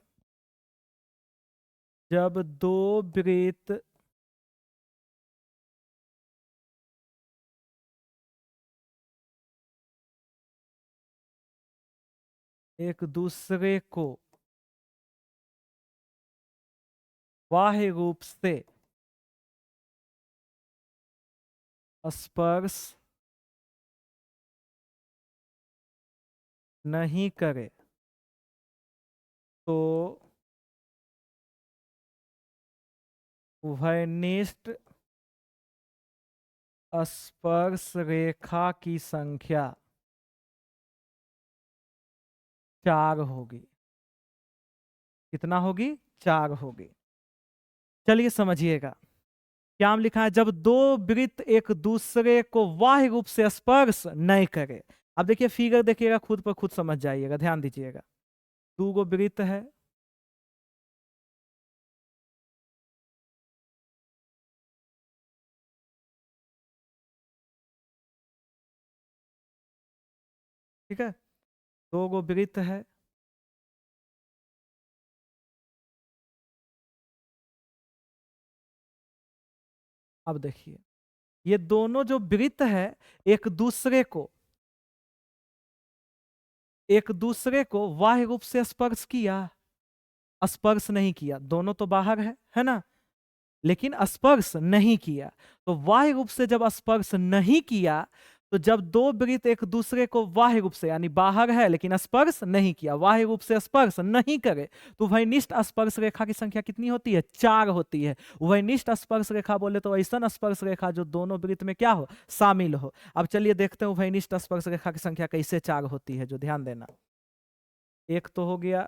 जब दो वृत्त एक दूसरे को बाह्य रूप से स्पर्श नहीं करे तो उभयनिष्ठ स्पर्श रेखा की संख्या 4 होगी। कितना होगी? 4 होगी। चलिए समझिएगा क्या हम लिखा है, जब दो वृत्त एक दूसरे को बाह्य रूप से स्पर्श नहीं करे। अब देखिए फिगर देखिएगा, खुद पर खुद समझ जाइएगा, ध्यान दीजिएगा। 2 गो वृत्त है, ठीक है, 2 गो वृत्त है, अब देखिए ये दोनों जो वृत्त है एक दूसरे को बाह्य रूप से स्पर्श किया? स्पर्श नहीं किया, दोनों तो बाहर है ना, लेकिन स्पर्श नहीं किया। तो बाह्य रूप से जब स्पर्श नहीं किया, तो जब दो वृत्त एक दूसरे को बाह्य रूप से यानी बाहर है लेकिन स्पर्श नहीं किया, बाह्य रूप से स्पर्श नहीं करे, तो उभयनिष्ठ स्पर्श रेखा की संख्या कितनी होती है? 4 होती है। उभयनिष्ठ स्पर्श रेखा बोले तो ऐसा स्पर्श रेखा जो दोनों वृत्त में क्या हो? शामिल हो। अब चलिए देखते हैं उभयनिष्ठ स्पर्श रेखा की संख्या कैसे 4 होती है, जो ध्यान देना। एक तो हो गया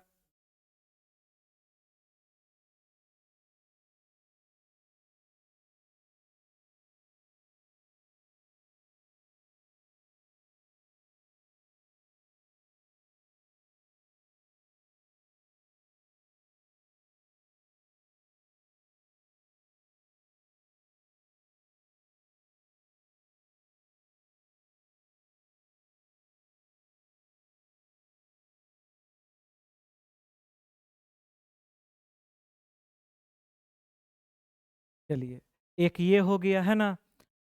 चलिए एक ये हो गया है ना।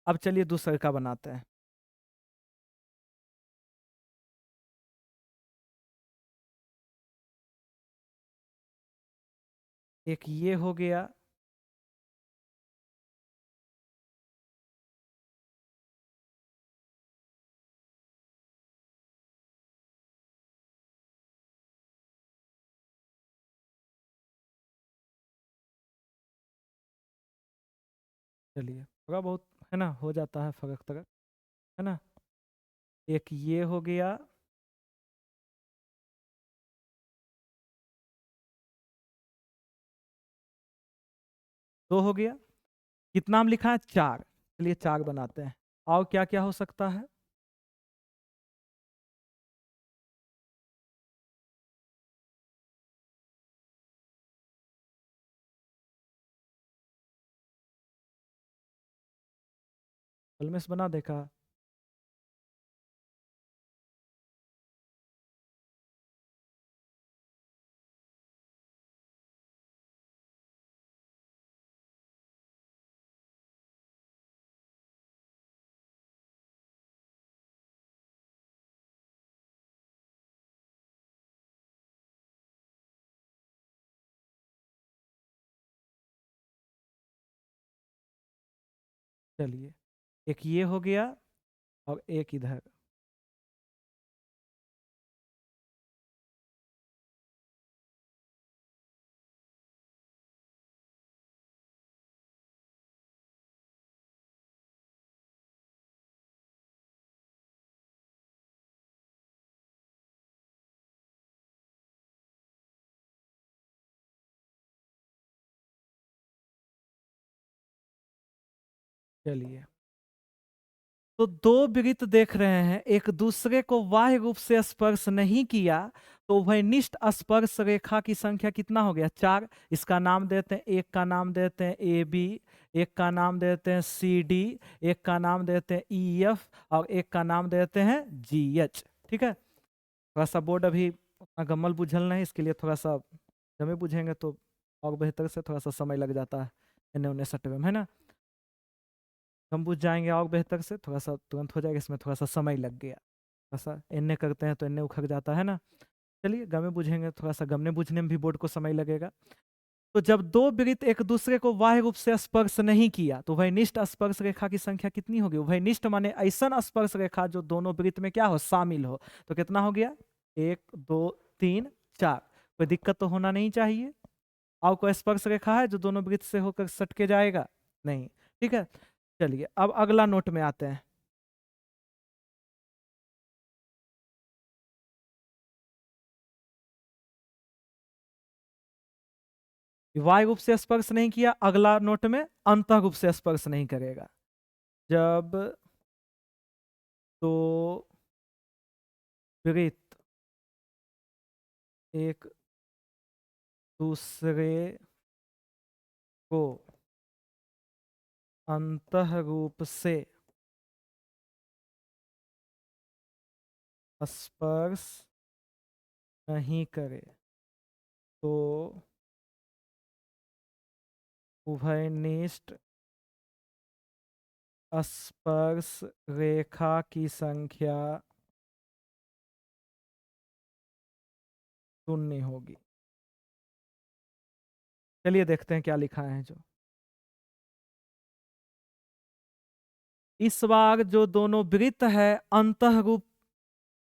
अब चलिए दूसरे का बनाते हैं। एक ये हो गया, चलिए थोड़ा बहुत है ना हो जाता है फर्क तरक, है ना। एक ये हो गया, दो हो गया, कितना हम लिखा है? 4। चलिए 4 बनाते हैं। और क्या क्या हो सकता है? कलमेस बना देखा। चलिए एक ये हो गया और एक इधर। चलिए तो दो वृत्त देख रहे हैं, एक दूसरे को बाह्य रूप से स्पर्श नहीं किया, तो उभयनिष्ठ स्पर्श रेखा की संख्या कितना हो गया? 4। इसका नाम देते हैं, एक का नाम देते हैं AB, एक का नाम देते हैं CD, एक का नाम देते हैं EF और एक का नाम देते हैं GH। ठीक है, थोड़ा सा बोर्ड अभी उतना गम्मल बुझल नहीं, इसके लिए थोड़ा सा जमे बुझेंगे तो और बेहतर से थोड़ा सा समय लग जाता है इन्हें उन्हें सटवे में, है ना। हम बुझ जाएंगे और बेहतर से, थोड़ा सा तुरंत हो जाएगा, इसमें थोड़ा सा समय लग गया, थोड़ा सा इन्हें करते हैं तो इन्हें उखड़ जाता है ना। चलिए गमे बुझेंगे, थोड़ा सा गमने बुझने में भी बोर्ड को समय लगेगा। तो जब दो वृत्त एक दूसरे को बाह्य रूप से स्पर्श नहीं किया, तो उभयनिष्ठ स्पर्श रेखा की संख्या कितनी होगी? उभयनिष्ठ माने ऐसा स्पर्श रेखा जो दोनों वृत्त में क्या हो? शामिल हो। तो कितना हो गया? 1 2 3 4, कोई दिक्कत तो होना नहीं चाहिए। और कोई स्पर्श रेखा है जो दोनों वृत्त से होकर सट के जाएगा? नहीं। ठीक है, चलिए अब अगला नोट में आते हैं। वायु रूप से स्पर्श नहीं किया, अगला नोट में अंतः रूप से स्पर्श नहीं करेगा। जब दो वृत्त एक दूसरे को अंतः रूप से स्पर्श नहीं करे तो उभयनिष्ठ स्पर्श रेखा की संख्या 0 होगी। चलिए देखते हैं क्या लिखा है जो। इस बार जो दोनों वृत्त है अंतः रूप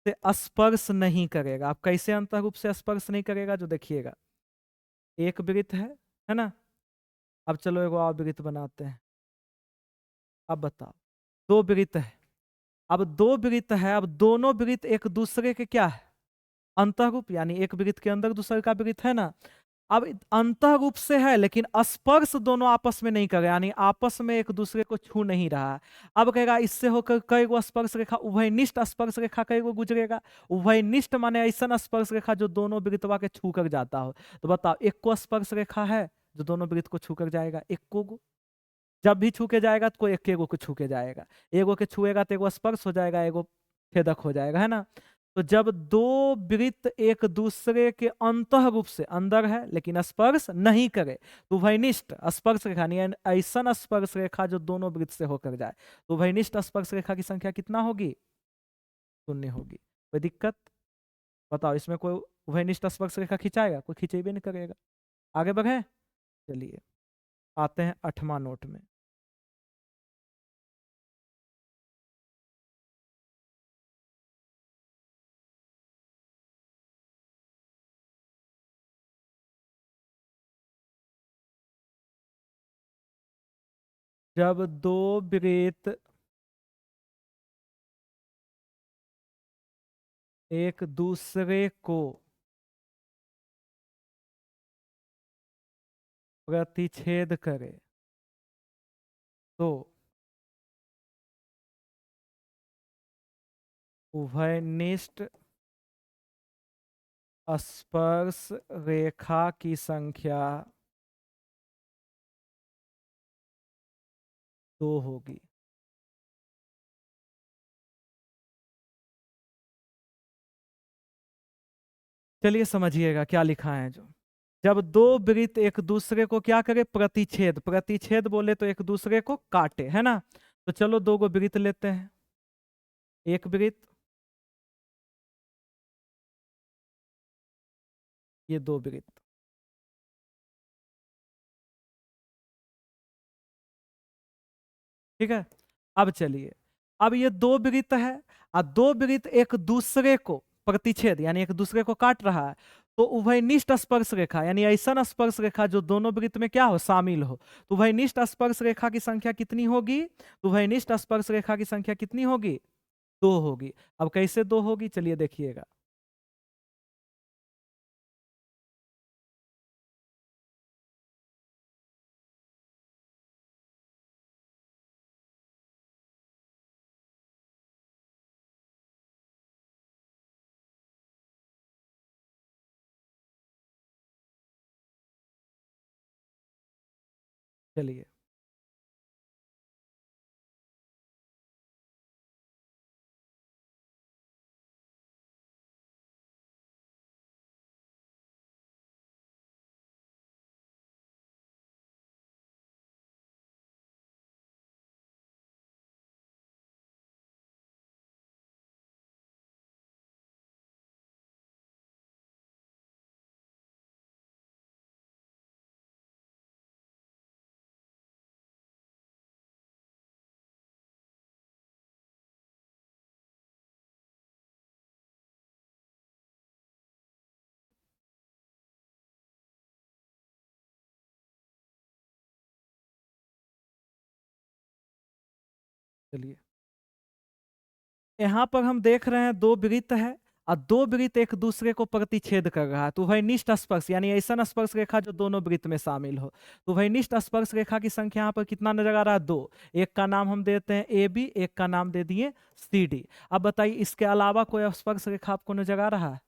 से स्पर्श नहीं करेगा। आप कैसे अंतः रूप से स्पर्श नहीं करेगा जो देखिएगा। एक वृत्त है ना। अब चलो एक और वृत्त बनाते हैं। अब बताओ, दो वृत्त है। अब दो वृत्त है, अब दोनों वृत्त एक दूसरे के क्या है? अंतः रूप, यानी एक वृत्त के अंदर दूसरे का वृत्त है ना। अब अंतः रूप से है लेकिन स्पर्श दोनों आपस में नहीं कर रहे, यानी आपस में एक दूसरे को छू नहीं रहा है। अब कहेगा इससे होकर कई गो स्पर्श रेखा, उभयनिष्ठ स्पर्श रेखा कई गो गुजरेगा। उभयनिष्ठ माने ऐसा स्पर्श रेखा जो दोनों वृत्तवा के छू कर जाता हो। तो बताओ, एक को स्पर्श रेखा है जो दोनों वृत्त को छू कर जाएगा? एक को जब भी छू के जाएगा तो कोई एक एगो को छू के जाएगा। एगो के छुएगा तो एगो स्पर्श हो जाएगा, एगो छेदक हो जाएगा, है ना। तो जब दो वृत्त एक दूसरे के अंतः रूप से अंदर है लेकिन स्पर्श नहीं करे तो उभयनिष्ठ स्पर्श रेखा, यानी ऐसा स्पर्श रेखा जो दोनों वृत्त से होकर जाए, तो उभयनिष्ठ स्पर्श रेखा की संख्या कितना होगी? 0 होगी। कोई दिक्कत? बताओ, इसमें कोई उभयनिष्ठ स्पर्श रेखा खिंचाएगा? कोई खिंचेबे नहीं करेगा। आगे बढ़े, चलिए आते हैं 8वां नोट में। जब दो वृत्त एक दूसरे को प्रतिच्छेद करे तो उभयनिष्ठ स्पर्श रेखा की संख्या 2 होगी। चलिए समझिएगा क्या लिखा है जो। जब दो वृत्त एक दूसरे को क्या करे? प्रतिच्छेद। प्रतिच्छेद बोले तो एक दूसरे को काटे, है ना। तो चलो दो गो वृत्त लेते हैं। एक वृत्त, ये दो वृत्त, ठीक है। अब चलिए, अब ये दो वृत्त है और दो वृत्त एक दूसरे को प्रतिच्छेद यानी एक दूसरे को काट रहा है। तो उभयनिष्ठ स्पर्श रेखा यानी ऐसा स्पर्श रेखा जो दोनों वृत्त में क्या हो? शामिल हो। तो उभयनिष्ठ स्पर्श रेखा की संख्या कितनी होगी? तो उभयनिष्ठ स्पर्श रेखा की संख्या कितनी होगी? 2 होगी। अब कैसे 2 होगी चलिए देखिएगा। चलिए चलिए, यहाँ पर हम देख रहे हैं दो वृत्त है और दो वृत्त एक दूसरे को प्रतिच्छेद कर रहा है। तो उभयनिष्ठ स्पर्श यानी ऐसा स्पर्श रेखा जो दोनों वृत्त में शामिल हो। तो उभयनिष्ठ स्पर्श रेखा की संख्या यहाँ पर कितना नजर आ रहा है? 2। एक का नाम हम देते हैं AB, एक का नाम दे दिए CD। अब बताइए इसके अलावा कोई स्पर्श रेखा आपको नजर आ रहा है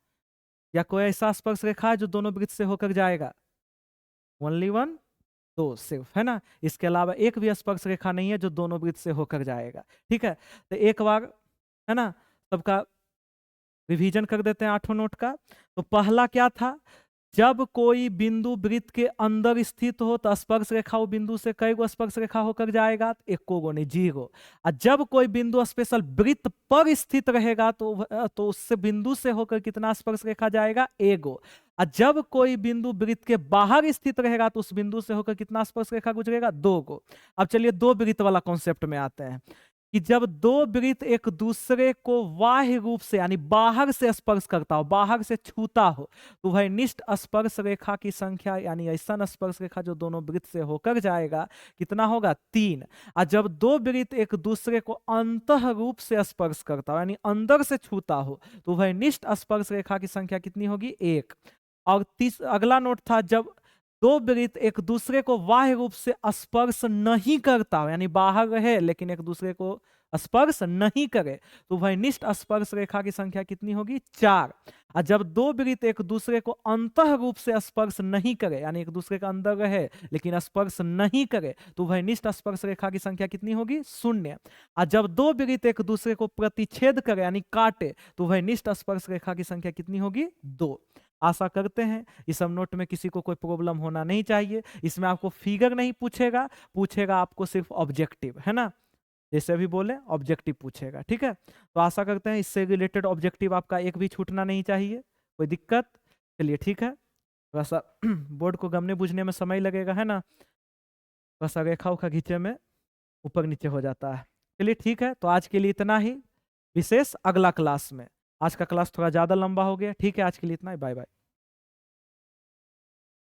या कोई ऐसा स्पर्श रेखा है जो दोनों वृत्त से होकर जाएगा? ओनली वन, दो सिर्फ, है ना। इसके अलावा एक भी स्पर्श रेखा नहीं है जो दोनों वृत्त से होकर जाएगा। ठीक है, तो एक बार है ना सबका रिवीजन कर देते हैं 8 नोट का। तो पहला क्या था? जब कोई बिंदु वृत्त के अंदर स्थित हो तो स्पर्श रेखा वो बिंदु से कई गो स्पर्श रेखा होकर जाएगा? एको गो नहीं, 0। और जब कोई बिंदु स्पेशल वृत्त पर स्थित रहेगा तो उससे बिंदु से होकर कितना स्पर्श रेखा जाएगा? एगो। और जब कोई बिंदु वृत्त के बाहर स्थित रहेगा तो उस बिंदु से होकर कितना स्पर्श रेखा गुजरेगा? 2 गो। अब चलिए दो वृत्त वाला कॉन्सेप्ट में आते हैं कि जब दो वृत्त एक दूसरे को बाह्य रूप से यानी बाहर से स्पर्श करता हो, बाहर से छूता हो, तो वह निष्ठ स्पर्श रेखा की संख्या यानी ऐसा स्पर्श रेखा जो दोनों वृत्त से होकर जाएगा कितना होगा? 3। और जब दो वृत्त एक दूसरे को अंतः रूप से स्पर्श करता हो यानी अंदर से छूता हो, तो वह निष्ठ स्पर्श रेखा की संख्या कितनी होगी? 1। और अगला नोट था जब दो वृत्त एक दूसरे को बाह्य रूप से स्पर्श नहीं करता हो यानी बाहर रहे लेकिन एक दूसरे को स्पर्श नहीं करे, तो वह निष्ठ स्पर्श रेखा की संख्या कितनी होगी? 4। और जब दो वृत्त एक दूसरे को अंतः रूप से स्पर्श नहीं करे यानी एक दूसरे के अंदर रहे लेकिन स्पर्श नहीं करे, तो वह निष्ठ स्पर्श रेखा की संख्या कितनी होगी? 0। और जब दो वृत्त एक दूसरे को प्रतिच्छेद करे यानी काटे, तो वह निष्ठ स्पर्श रेखा की संख्या कितनी होगी? 2। आशा करते हैं इस सब नोट में किसी को कोई प्रॉब्लम होना नहीं चाहिए। इसमें आपको फिगर नहीं पूछेगा, पूछेगा आपको सिर्फ ऑब्जेक्टिव, है ना। जैसे अभी बोले ऑब्जेक्टिव पूछेगा, ठीक है। तो आशा करते हैं इससे रिलेटेड ऑब्जेक्टिव आपका एक भी छूटना नहीं चाहिए। कोई दिक्कत? चलिए ठीक है, थोड़ा सा बोर्ड को गमने बुझने में समय लगेगा, है ना। थोड़ा सा रेखा उखा खींचे में ऊपर नीचे हो जाता है। चलिए ठीक है, तो आज के लिए इतना ही, विशेष अगला क्लास में। आज का क्लास थोड़ा ज़्यादा लंबा हो गया, ठीक है। आज के लिए इतना ही, बाय बाय।